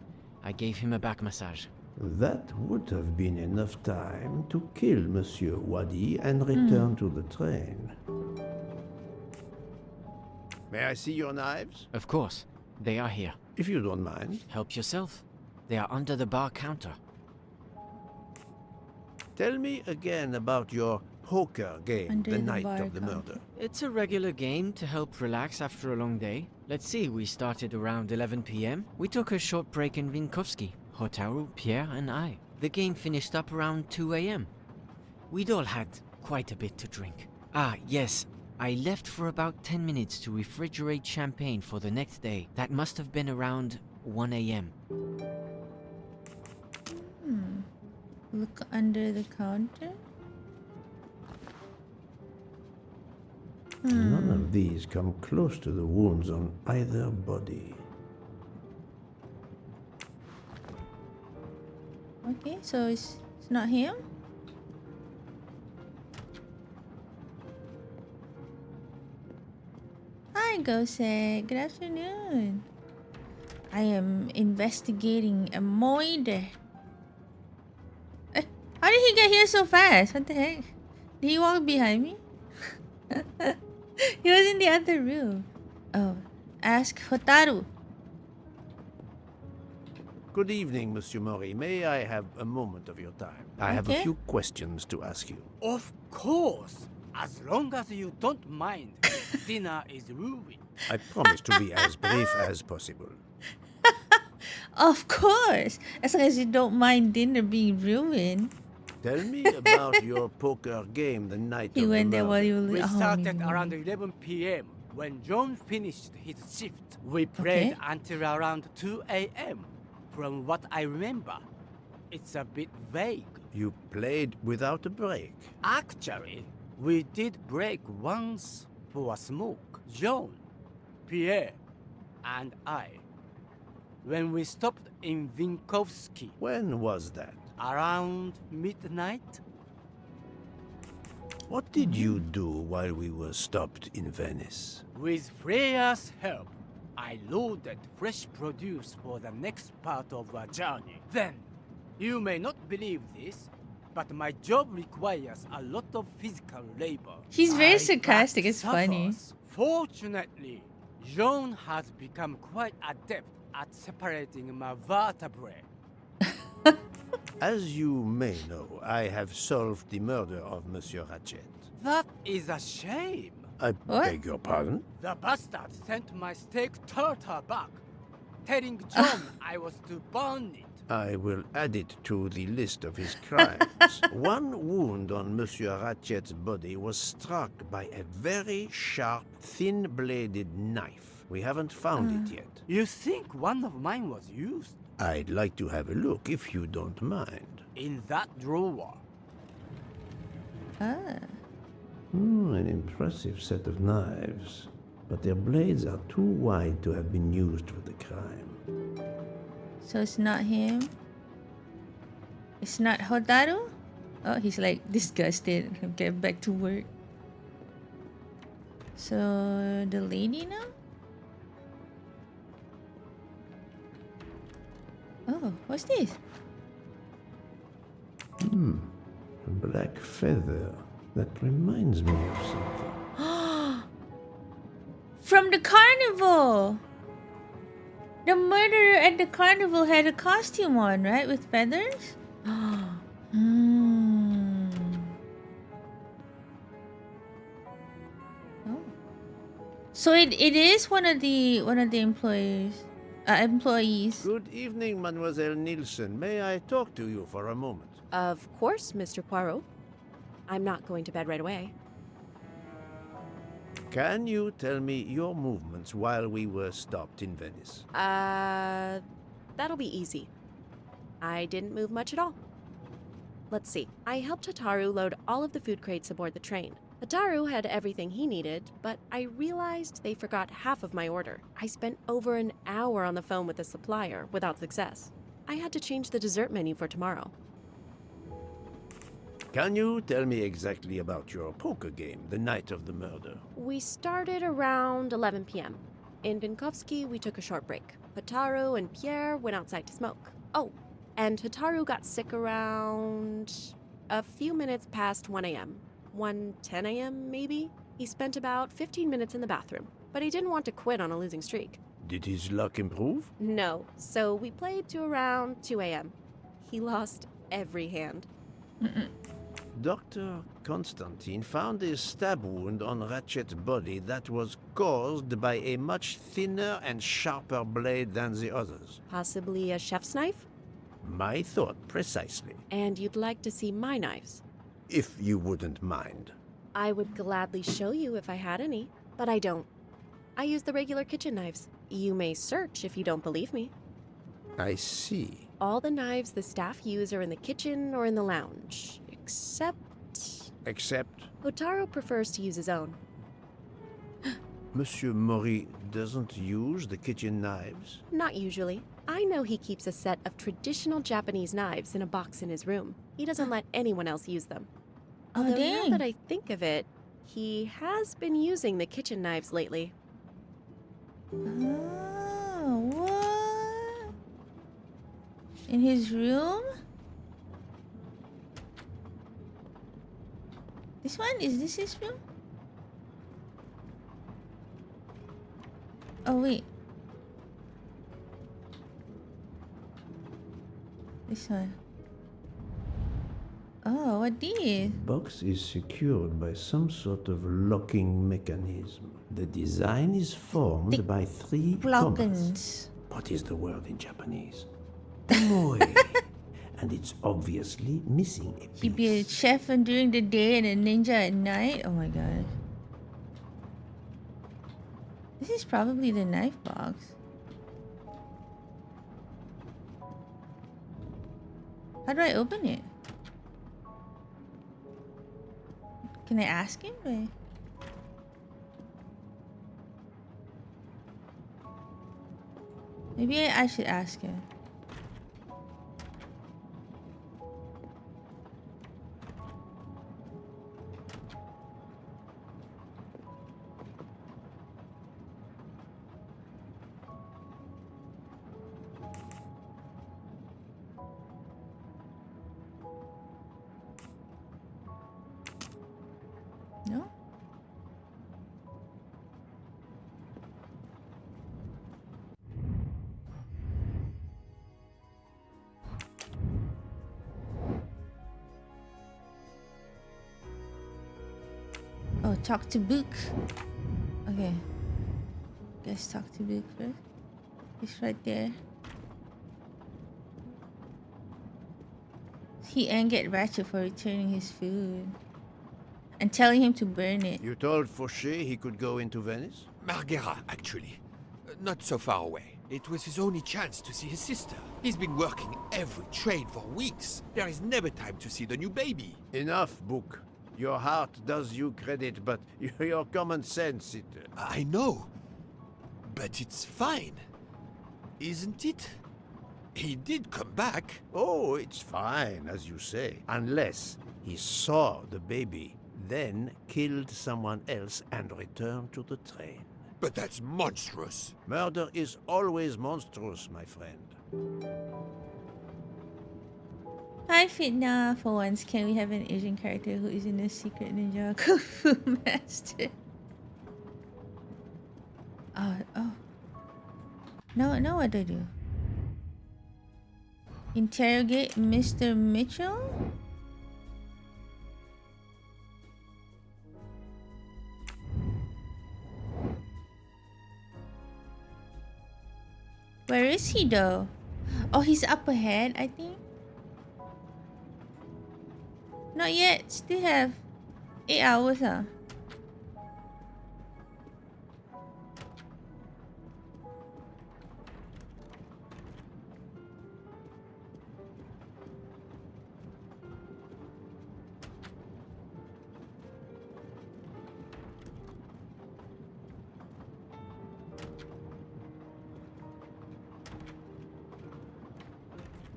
I gave him a back massage. That would have been enough time to kill Monsieur Wadi and return to the train. May I see your knives? Of course, they are here. If you don't mind. Help yourself. They are under the bar counter. Tell me again about your poker game Under the the night bar of the counter. murder. It's a regular game to help relax after a long day. Let's see, we started around 11 p.m. We took a short break in Vinkovsky, Hotaru, Pierre, and I. The game finished up around 2 a.m. We'd all had quite a bit to drink. Ah, yes, I left for about 10 minutes to refrigerate champagne for the next day. That must have been around 1 a.m. Look under the counter. None of these come close to the wounds on either body. Okay, so it's not him. Hi, Gosek. Good afternoon. I am investigating a murder. How did he get here so fast? What the heck? Did he walk behind me? He was in the other room. Oh, ask Hotaru. Good evening, Monsieur Mori. May I have a moment of your time? I have a Okay. few questions to ask you. Of course, as long as you don't mind. Dinner is ruined. I promise to be as brief as possible. Of course, as long as you don't mind dinner being ruined. Tell me about your poker game the night He of went the there while murder. you were We started no. around 11 p.m. When John finished his shift. We played Okay. until around 2 a.m. From what I remember, it's a bit vague. You played without a break. Actually, we did break once for a smoke. John, Pierre, and I. When we stopped in Vinkovsky, When was that? around midnight. What did you do while we were stopped in Venice? With Freya's help, I loaded fresh produce for the next part of our journey. Then, you may not believe this, but my job requires a lot of physical labor. He's very My sarcastic, back it's funny. suffers. Fortunately, Jean has become quite adept at separating my vertebrae. As you may know, I have solved the murder of Monsieur Ratchet. That is a shame. I What? beg your pardon? The bastard sent my steak tartar back, telling John I was to burn it. I will add it to the list of his crimes. One wound on Monsieur Ratchet's body was struck by a very sharp, thin-bladed knife. We haven't found it yet. You think one of mine was used? I'd like to have a look if you don't mind. In that drawer. Ah. An impressive set of knives, but their blades are too wide to have been used for the crime. So it's not him. It's not Hotaru. Oh, he's like disgusted. Get back to work. So the lady now. Oh, what's this? A black feather. That reminds me of something. From the carnival. The murderer at the carnival had a costume on, right? With feathers? Oh. So it is one of the employees. Good evening, Mademoiselle Nielsen. May I talk to you for a moment? Of course, Mr. Poirot. I'm not going to bed right away. Can you tell me your movements while we were stopped in Venice? That'll be easy. I didn't move much at all. Let's see. I helped Hotaru load all of the food crates aboard the train. Hotaru had everything he needed, but I realized they forgot half of my order. I spent over an hour on the phone with the supplier without success. I had to change the dessert menu for tomorrow. Can you tell me exactly about your poker game the night of the murder? We started around 11 p.m. In Vinkovsky, we took a short break. Hotaru and Pierre went outside to smoke. Oh, and Hotaru got sick around a few minutes past 1 a.m. 1:10 a.m. maybe? He spent about 15 minutes in the bathroom, but he didn't want to quit on a losing streak. Did his luck improve? No, so we played to around 2 a.m. He lost every hand. Dr. Constantine found a stab wound on Ratchet's body that was caused by a much thinner and sharper blade than the others. Possibly a chef's knife? My thought precisely. And you'd like to see my knives? If you wouldn't mind. I would gladly show you if I had any, but I don't. I use the regular kitchen knives. You may search if you don't believe me. I see. All the knives the staff use are in the kitchen or in the lounge, except... Except? Hotaru prefers to use his own. Monsieur Mori doesn't use the kitchen knives? Not usually. I know he keeps a set of traditional Japanese knives in a box in his room. He doesn't let anyone else use them. Although now that I think of it, he has been using the kitchen knives lately. Oh, what? In his room? This one? Is this his room? Oh, wait. This one. Oh, what this? Box is secured by some sort of locking mechanism. The design is formed by 3 commas. What is the word in Japanese? Moi. And it's obviously missing a piece. He'd be a chef during the day and a ninja at night? Oh my god. This is probably the knife box. How do I open it? Can I ask him? Wait. Maybe I should ask him. No? Oh, talk to Book. Okay. Guess talk to Book first. He's right there. He angered Ratchet for returning his food and telling him to burn it. You told Fauché he could go into Venice? Marghera, actually. Not so far away. It was his only chance to see his sister. He's been working every train for weeks. There is never time to see the new baby. Enough, Book. Your heart does you credit, but your common sense, it... I know. But it's fine. Isn't it? He did come back. Oh, it's fine, as you say. Unless he saw the baby, then killed someone else and returned to the train. But that's monstrous. Murder is always monstrous, my friend. Hi Fitna, for once can we have an Asian character who isn't a secret ninja kung fu master? Oh. No, what do I do? Interrogate Mr. Mitchell? Where is he though? Oh, he's up ahead, I think. Not yet. Still have 8 hours.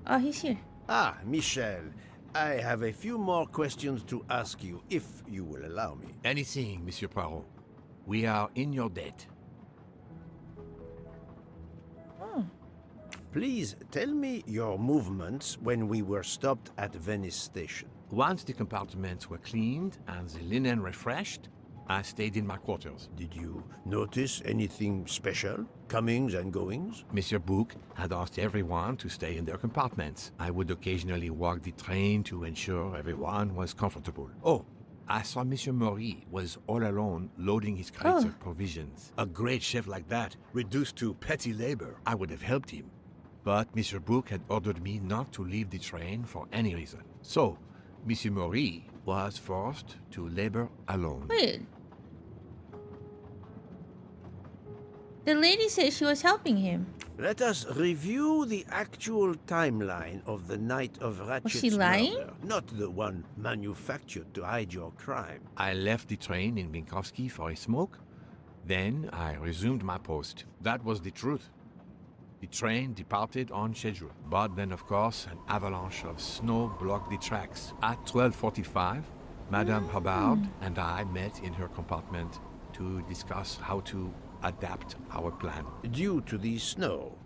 Oh, he's here. Ah, Michel. I have a few more questions to ask you, if you will allow me. Anything, Monsieur Poirot. We are in your debt. Oh. Please tell me your movements when we were stopped at Venice Station. Once the compartments were cleaned and the linen refreshed, I stayed in my quarters. Did you notice anything special? Comings and goings? Monsieur Bouc had asked everyone to stay in their compartments. I would occasionally walk the train to ensure everyone was comfortable. Oh, I saw Monsieur Maury was all alone loading his crates of provisions. A great chef like that, reduced to petty labor, I would have helped him. But Monsieur Bouc had ordered me not to leave the train for any reason. So, Monsieur Maury was forced to labor alone. Wait. The lady said she was helping him. Let us review the actual timeline of the night of Ratchet's she lying? murder, not the one manufactured to hide your crime. I left the train in Minkowski for a smoke. Then I resumed my post. That was the truth. The train departed on schedule. But then, of course, an avalanche of snow blocked the tracks. At 12:45, Madame Hubbard and I met in her compartment to discuss how to adapt our plan. Due to the snow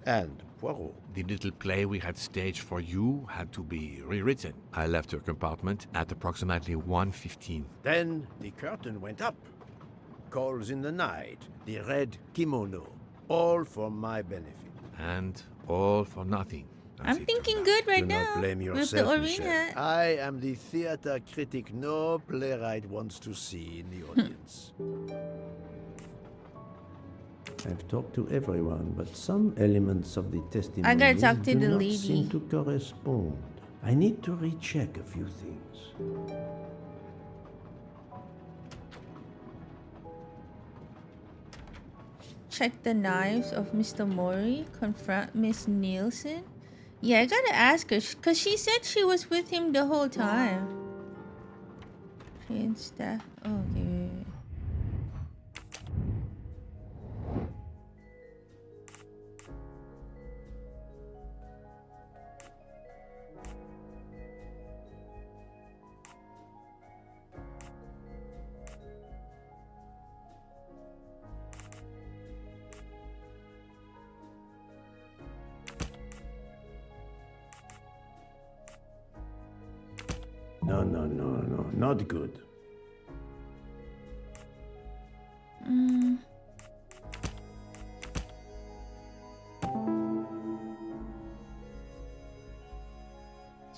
and Poirot. The little play we had staged for you had to be rewritten. I left her compartment at approximately 1:15. Then the curtain went up. Calls in the night, the red kimono, all for my benefit. And all for nothing. I'm thinking good right Do now. not blame With yourself, the Orient Michel. hat. I am the theater critic no playwright wants to see in the audience. I've talked to everyone, but some elements of the testimony I gotta talk to do the not lady. seem to correspond. I need to recheck a few things. Check the knives of Mr. Mori. Confront Miss Nielsen. Yeah, I gotta ask her, because she said she was with him the whole time. Train staff. Oh, okay, wait, wait. No, not good.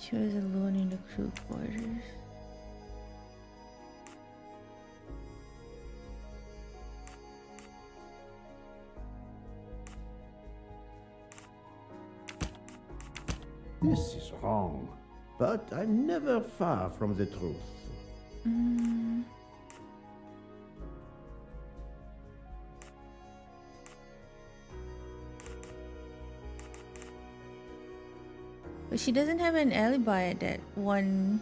She was alone in the crew quarters. This is wrong, but I'm never far from the truth. But she doesn't have an alibi at that one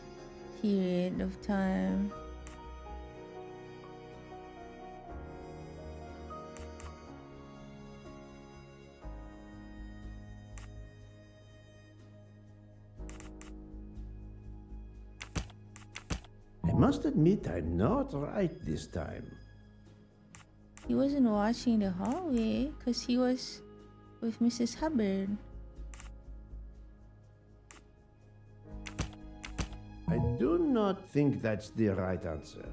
period of time. I must admit I'm not right this time. He wasn't watching the hallway because he was with Mrs. Hubbard. I do not think that's the right answer.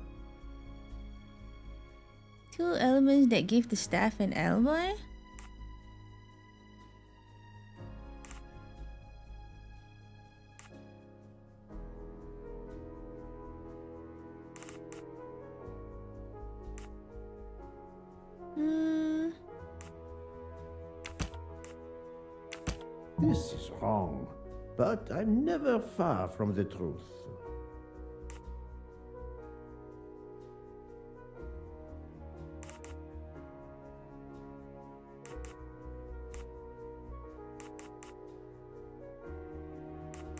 Two elements that give the staff an alibi? This is wrong, but I'm never far from the truth.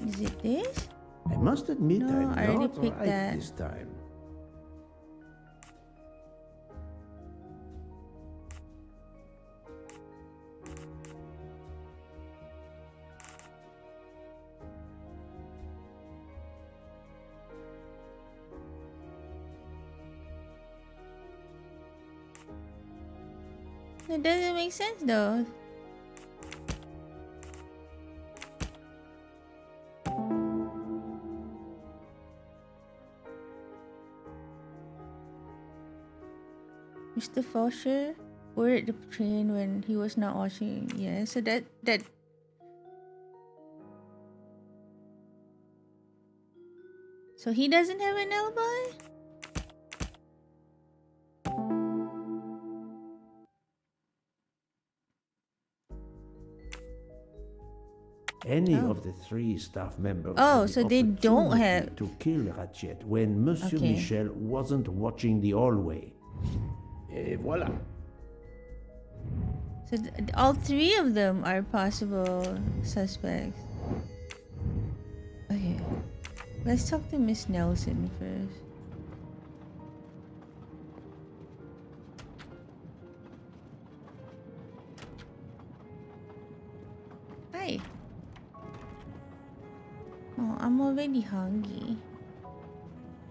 Is it this? I must admit No, I'm I already not picked right that. this time. That doesn't make sense though. Mr. Fosher boarded the train when he was not watching. Yeah, so that. So he doesn't have an alibi? Any of the three staff members Oh, had the so they don't opportunity have- to kill Ratchet when Monsieur Okay. Michel wasn't watching the hallway. Et voilà. So all three of them are possible suspects. Okay. Let's talk to Miss Nelson first. Hi. Oh, I'm already hungry.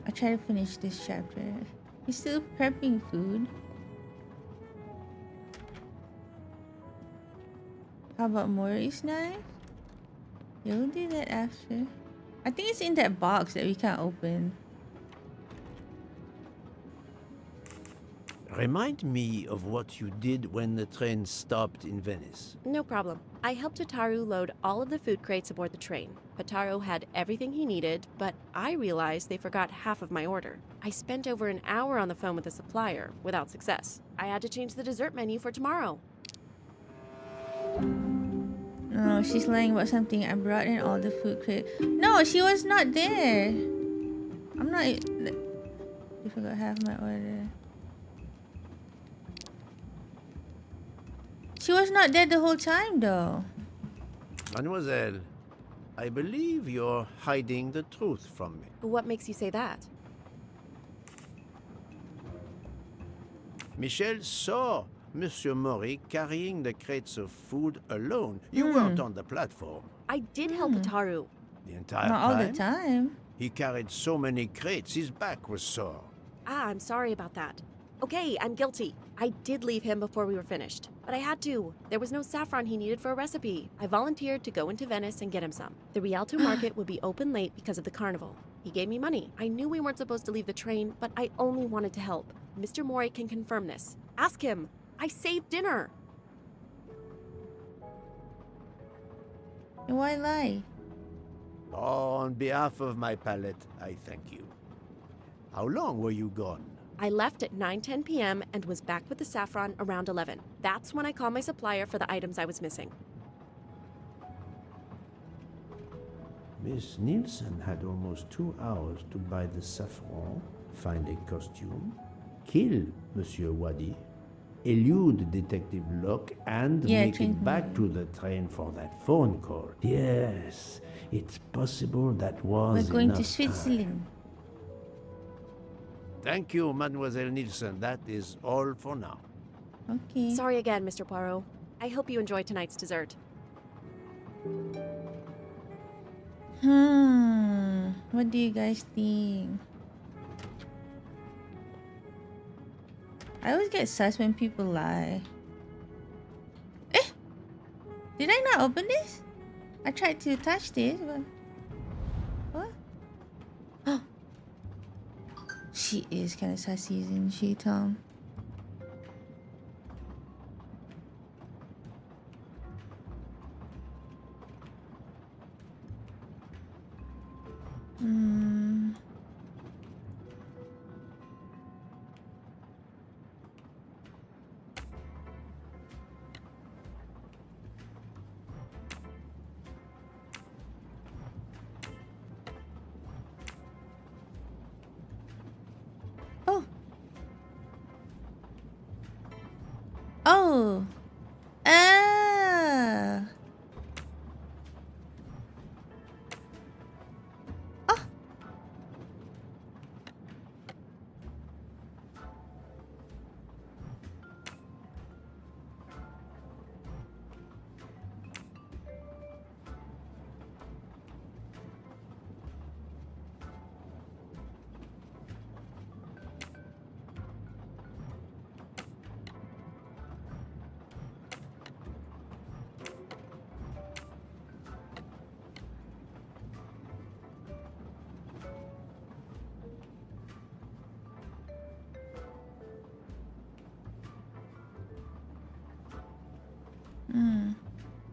I'll try to finish this chapter. He's still prepping food. How about Maury's knife? Yeah, we'll do that after. I think it's in that box that we can't open. Remind me of what you did when the train stopped in Venice. No problem. I helped Hotaru load all of the food crates aboard the train. Hotaru had everything he needed, but I realized they forgot half of my order. I spent over an hour on the phone with the supplier, without success. I had to change the dessert menu for tomorrow. No, she's lying about something. I brought in all the food crate. No, she was not there. I'm not. You forgot half my order. She was not there the whole time, though. Mademoiselle, I believe you're hiding the truth from me. What makes you say that? Michel saw Monsieur Maury carrying the crates of food alone. You weren't on the platform. I did help Hotaru. The entire Not time? all the time. He carried so many crates, his back was sore. Ah, I'm sorry about that. Okay, I'm guilty. I did leave him before we were finished, but I had to. There was no saffron he needed for a recipe. I volunteered to go into Venice and get him some. The Rialto market would be open late because of the carnival. He gave me money. I knew we weren't supposed to leave the train, but I only wanted to help. Mr. Mori can confirm this. Ask him. I saved dinner. Why lie? On behalf of my palate, I thank you. How long were you gone? I left at 9:10 p.m. and was back with the saffron around 11. That's when I called my supplier for the items I was missing. Miss Nielsen had almost 2 hours to buy the saffron, find a costume, kill Monsieur Wadi, elude Detective Locke, and Yeah, make it back to the train for that phone call. Yes, it's possible that was We're going to enough Switzerland. Thank you, Mademoiselle Nielsen. That is all for now. Okay. Sorry again, Mr. Poirot. I hope you enjoy tonight's dessert. What do you guys think? I always get sus when people lie. Eh? Did I not open this? I tried to touch this, but... What? She is kind of sassy, isn't she, Tom? Oh. Ah. Oh.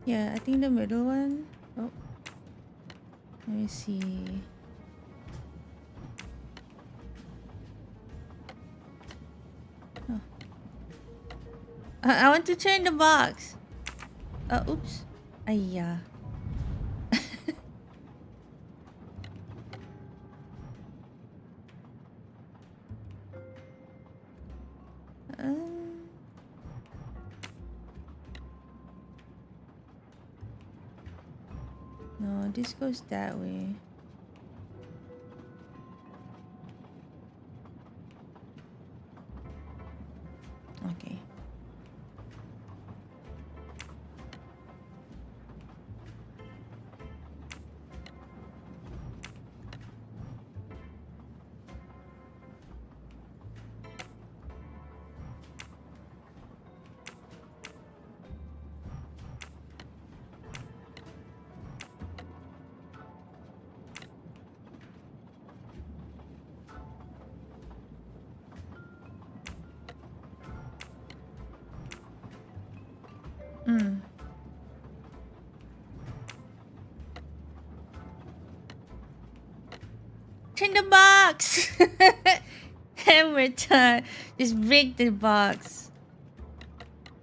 Yeah, I think the middle one. Oh. Let me see. Oh. I want to turn the box. Oops. Yeah. No, this goes that way. Okay. Turn the box! Hammer time. Just break the box.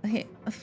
Okay. Okay.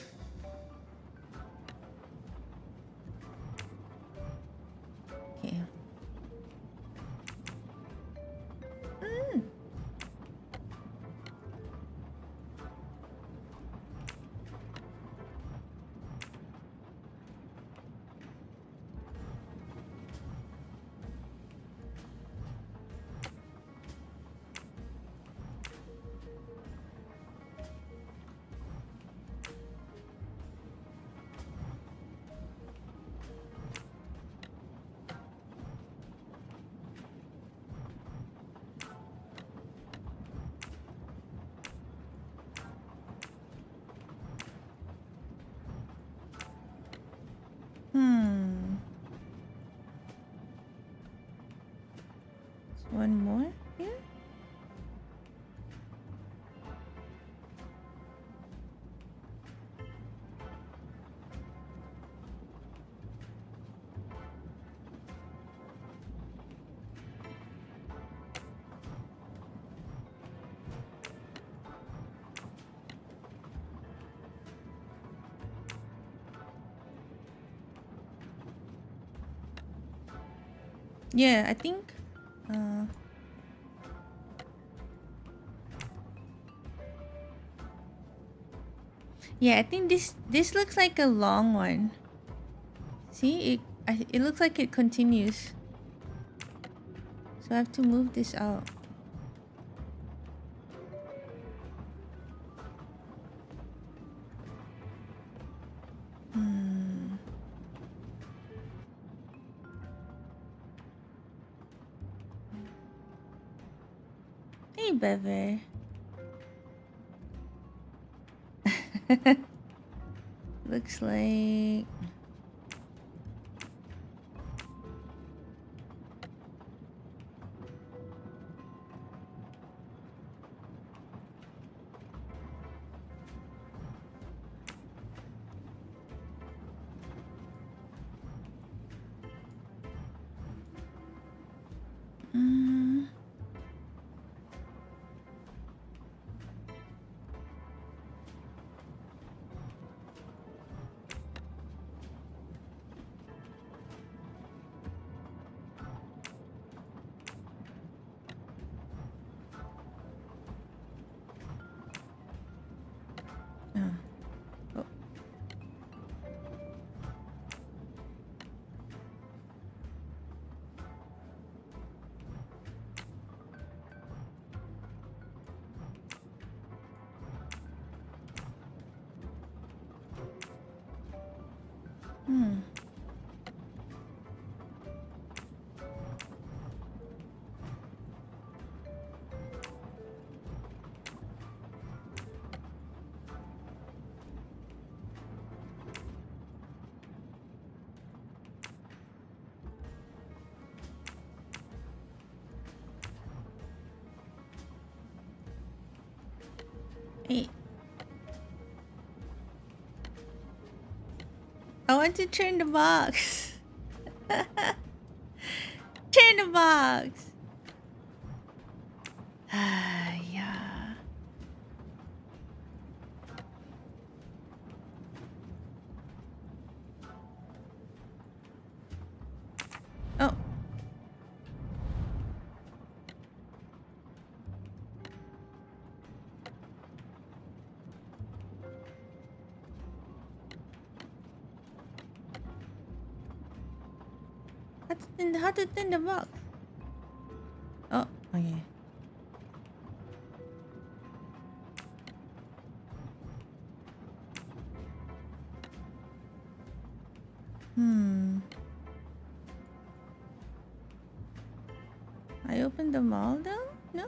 One more here? Yeah, I think yeah, I think this looks like a long one. See, it looks like it continues. So I have to move this out. Hey, Bever. Looks like Hmm. Hey. I want to turn the box. Turn the box. Ah, yeah. Oh. How to turn the box? Oh, okay. I opened them all down? No?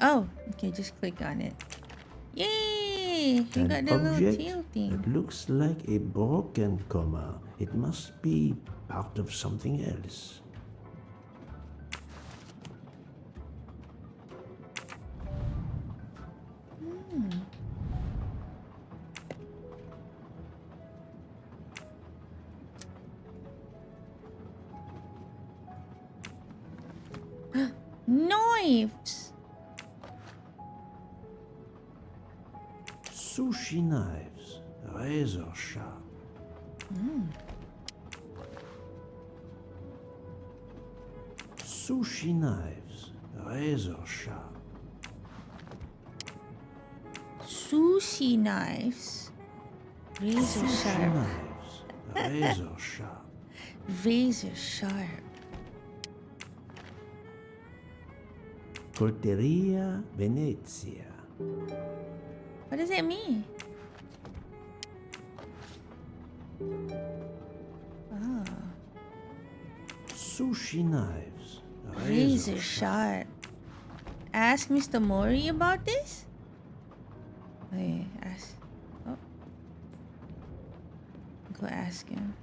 Oh, okay, just click on it. Yay! You got the little tail thing. It looks like a broken comma. It must be part of something else. Knives! Sushi knives, razor sharp. Sushi knives, razor sharp. Sushi knives. Razor Sushi sharp. knives, razor sharp. Razor sharp. Colteria Venezia. What does that mean? Oh. Sushi knives, Razor sharp. Ask Mr. Mori about this? Okay, ask. Oh. Go ask him.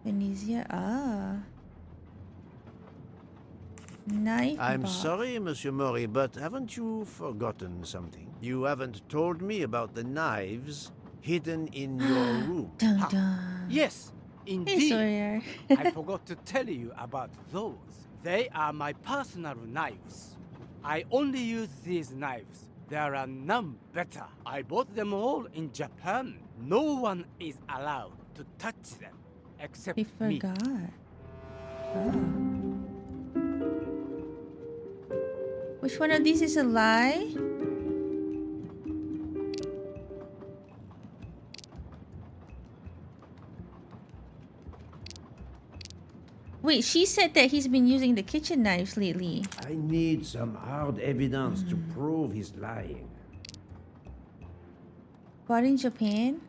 Venezia, knife I'm box. sorry, Monsieur Mori, but haven't you forgotten something? You haven't told me about the knives hidden in your room. Dun dun. Yes, Hey, indeed. Sawyer. I forgot to tell you about those. They are my personal knives. I only use these knives. There are none better. I bought them all in Japan. No one is allowed to touch them except We me. forgot. Oh. Which one of these is a lie? Wait, she said that he's been using the kitchen knives lately. I need some hard evidence to prove he's lying. Bought in Japan?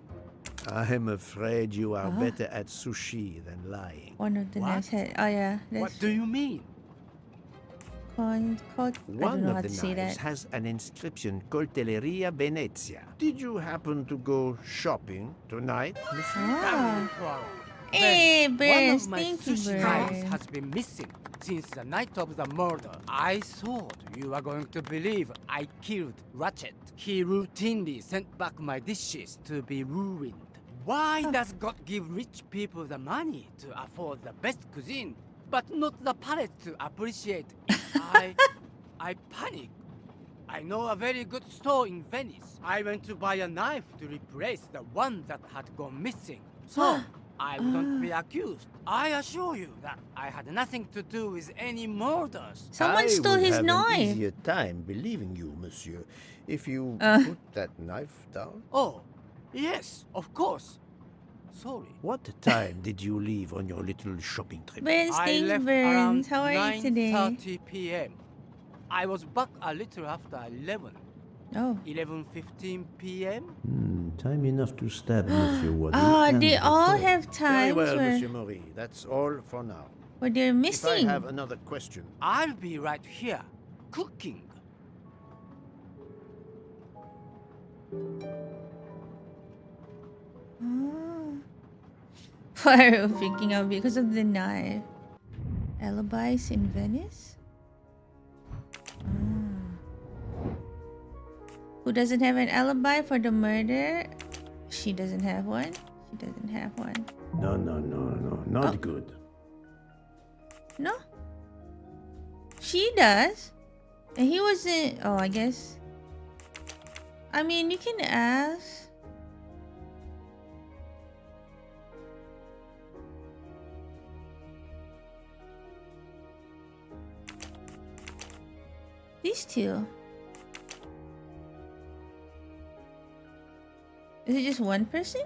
I'm afraid you are better at sushi than lying. One of the What? knives had. Oh yeah, What that's do you mean? called. I One don't know how of to the say knives that. has an inscription, Coltelleria Venezia. Did you happen to go shopping tonight, monsieur? Ah. Poirot. Hey, One Burns, of my thank you, sushi knives Burns. has been missing since the night of the murder. I thought you were going to believe I killed Ratchet. He routinely sent back my dishes to be ruined. Why does God give rich people the money to afford the best cuisine, but not the palate to appreciate it? I panicked. I know a very good store in Venice. I went to buy a knife to replace the one that had gone missing. So, I wouldn't be accused. I assure you that I had nothing to do with any murders. Someone stole his I would have knife. an easier time believing you, monsieur, if you put that knife down. Oh, yes, of course. Sorry. What time did you leave on your little shopping trip? Burns, I thanks, left Burns. around How are you today? 9:30 p.m. I was back a little after 11. Oh. 11:15 p.m. Time enough to stab Monsieur Wadi. Oh, and they the all Pope. have Very times well, where, Monsieur Maury. That's all for now. where they're If I missing. have another question, I'll be right here, cooking. Oh. Poirot freaking out because of the knife. Alibis in Venice? Who doesn't have an alibi for the murder? She doesn't have one. She doesn't have one. no, not Oh. good. No? She does. And he wasn't. Oh, I guess. I mean, you can ask. These two. Is it just one person?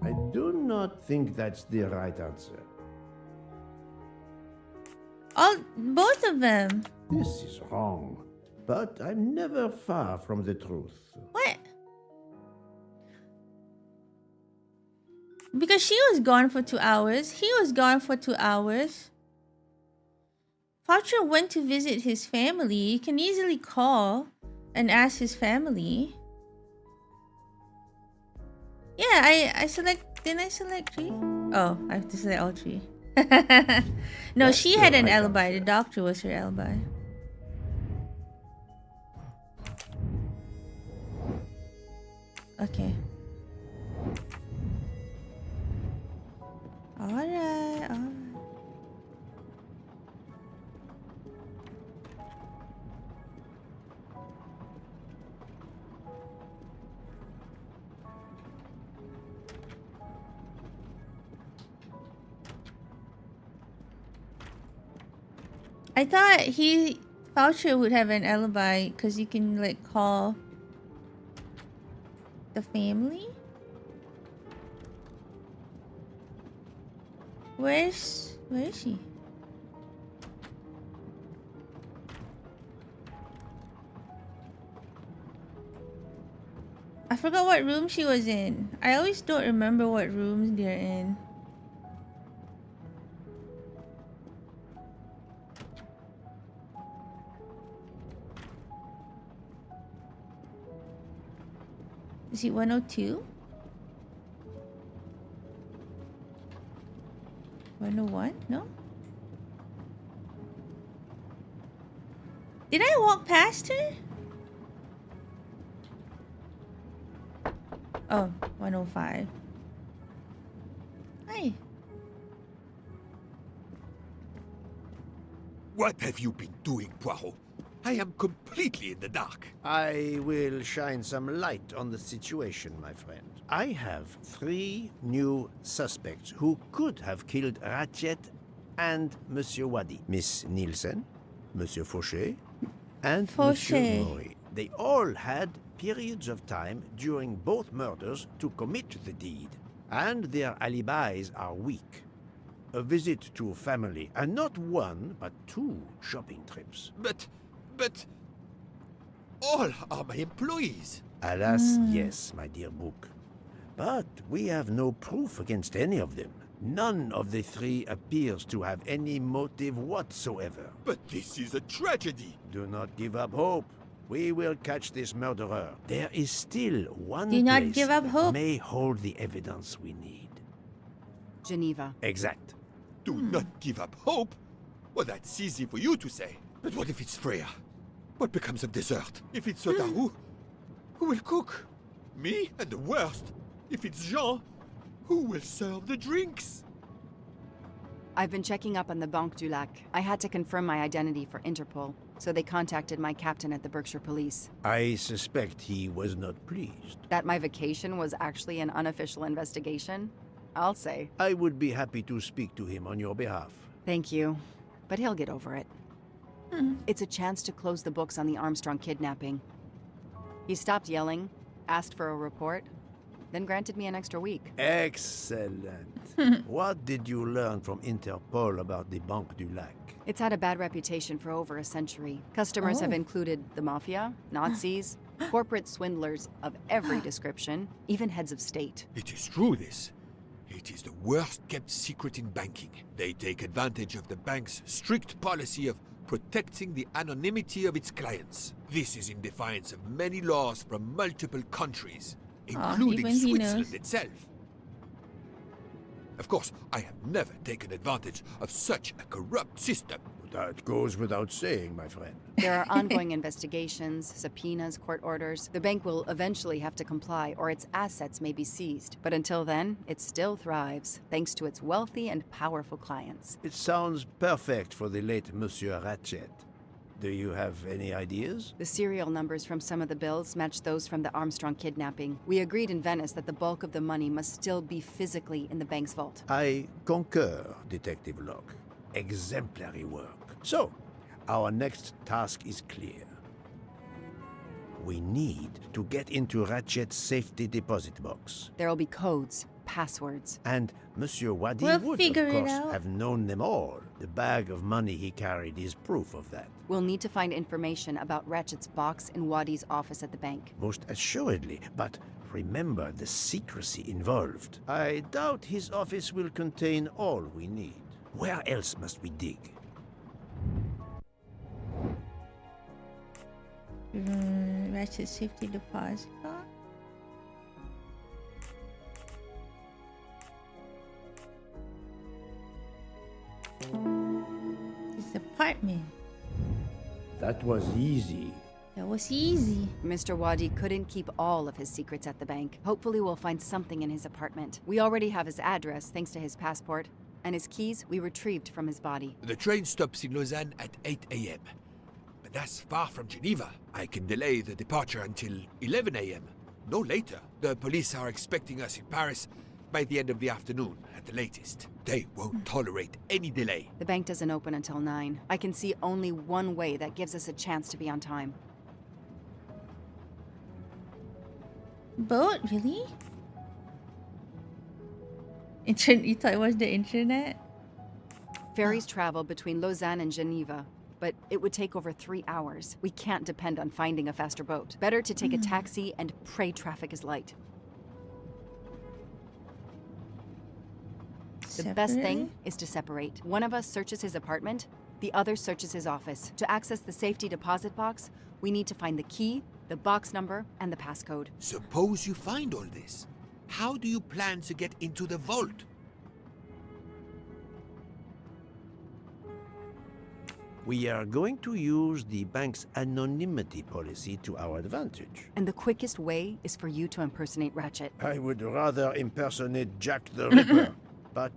I do not think that's the right answer. Both of them. This is wrong, but I'm never far from the truth. What? Because she was gone for 2 hours. He was gone for 2 hours. Faucher went to visit his family. You can easily call and ask his family. Yeah, I select. Didn't I select 3? Oh, I have to select all 3. No, That's she had the an right alibi. answer. The doctor was her alibi. Okay. Alright, alright. I thought Faucher would have an alibi because you can like call the family. Where is she? I forgot what room she was in. I always don't remember what rooms they're in. Is he 102? 101? No? Did I walk past her? Oh, 105. Hi. What have you been doing, Poirot? I am completely in the dark. I will shine some light on the situation, my friend. I have 3 new suspects who could have killed Ratchet and Monsieur Wadi. Miss Nielsen, Monsieur Fauché, and Monsieur Fauché. Maury. They all had periods of time during both murders to commit the deed, and their alibis are weak. A visit to family, and not 1, but 2 shopping trips. But all are my employees. Alas, yes, my dear Book. But we have no proof against any of them. None of the 3 appears to have any motive whatsoever. But this is a tragedy. Do not give up hope. We will catch this murderer. There is still one Do not place give up that hope. may hold the evidence we need. Geneva. Exact. Do not give up hope? Well, that's easy for you to say. But what if it's Freya? What becomes of dessert? If it's Sotaru, who will cook? Me? And the worst, if it's Jean, who will serve the drinks? I've been checking up on the Banque du Lac. I had to confirm my identity for Interpol. so they contacted my captain at the Berkshire Police. I suspect he was not pleased. That my vacation was actually an unofficial investigation? I'll say. I would be happy to speak to him on your behalf. Thank you, but he'll get over it. It's a chance to close the books on the Armstrong kidnapping. He stopped yelling, asked for a report, then granted me an extra week. Excellent. What did you learn from Interpol about the Banque du Lac? It's had a bad reputation for over a century. Customers have included the mafia, Nazis, corporate swindlers of every description, even heads of state. It is true, this. It is the worst-kept secret in banking. They take advantage of the bank's strict policy of protecting the anonymity of its clients. This is in defiance of many laws from multiple countries, including even he Switzerland knows. itself. Of course, I have never taken advantage of such a corrupt system. That goes without saying, my friend. There are ongoing investigations, subpoenas, court orders. The bank will eventually have to comply, or its assets may be seized. But until then, it still thrives, thanks to its wealthy and powerful clients. It sounds perfect for the late Monsieur Ratchet. Do you have any ideas? The serial numbers from some of the bills match those from the Armstrong kidnapping. We agreed in Venice that the bulk of the money must still be physically in the bank's vault. I concur, Detective Locke. Exemplary work. So, our next task is clear. We need to get into Ratchet's safety deposit box. There'll be codes, passwords. And Monsieur Wadi We'll would, figure of it course, out. have known them all. The bag of money he carried is proof of that. We'll need to find information about Ratchet's box in Wadi's office at the bank. Most assuredly, but remember the secrecy involved. I doubt his office will contain all we need. Where else must we dig? Ratchet safety deposit box. His apartment. That was easy. That was easy. Mr. Wadi couldn't keep all of his secrets at the bank. Hopefully we'll find something in his apartment. We already have his address thanks to his passport, and his keys we retrieved from his body. The train stops in Lausanne at 8 a.m. But that's far from Geneva. I can delay the departure until 11 a.m. No later. The police are expecting us in Paris by the end of the afternoon at the latest. They won't tolerate any delay. The bank doesn't open until 9. I can see only one way that gives us a chance to be on time. Boat? Really? You thought it was the internet? Ferries travel between Lausanne and Geneva, but it would take over 3 hours. We can't depend on finding a faster boat. Better to take a taxi and pray traffic is light. The best thing is to separate. One of us searches his apartment, the other searches his office. To access the safety deposit box, we need to find the key, the box number, and the passcode. Suppose you find all this. How do you plan to get into the vault? We are going to use the bank's anonymity policy to our advantage. And the quickest way is for you to impersonate Ratchet. I would rather impersonate Jack the Ripper, but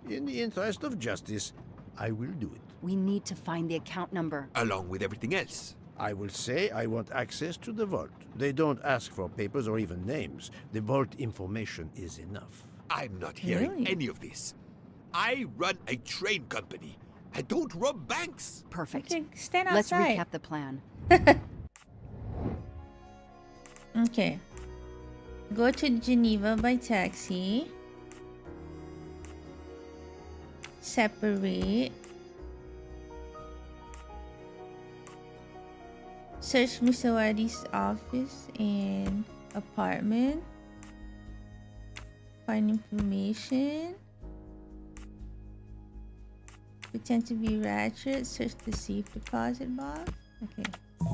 in the interest of justice, I will do it. We need to find the account number. Along with everything else. I will say I want access to the vault. They don't ask for papers or even names. The vault information is enough. I'm not hearing Really? any of this. I run a train company. I don't rob banks. Perfect. Okay, stand Let's outside. recap the plan. Okay. Go to Geneva by taxi. Separate. Search Mr. Wadi's office and apartment. Find information. Pretend to be Ratchet. Search the safe deposit box. Okay.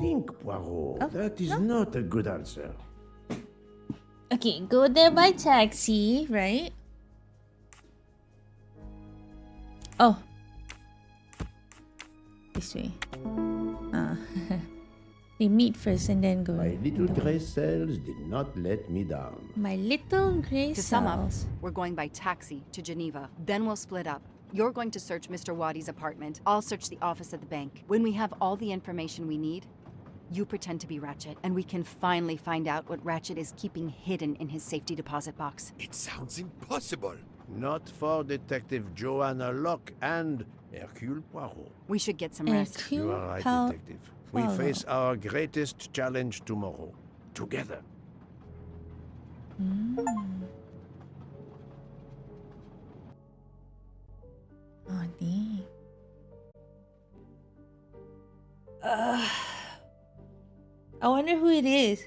Think, Poirot. Oh, that is no. not a good answer. Okay, go there by taxi, right? Oh. This way. They meet first and then go. My little gray cells did not let me down. My little gray To sum up, cells. we're going by taxi to Geneva. Then we'll split up. You're going to search Mr. Wadi's apartment. I'll search the office at the bank. When we have all the information we need, you pretend to be Ratchet, and we can finally find out what Ratchet is keeping hidden in his safety deposit box. It sounds impossible. Not for Detective Joanna Locke and Hercule Poirot. We should get some rest. You are right, Detective. We face our greatest challenge tomorrow. Together. Oh, dang. I wonder who it is.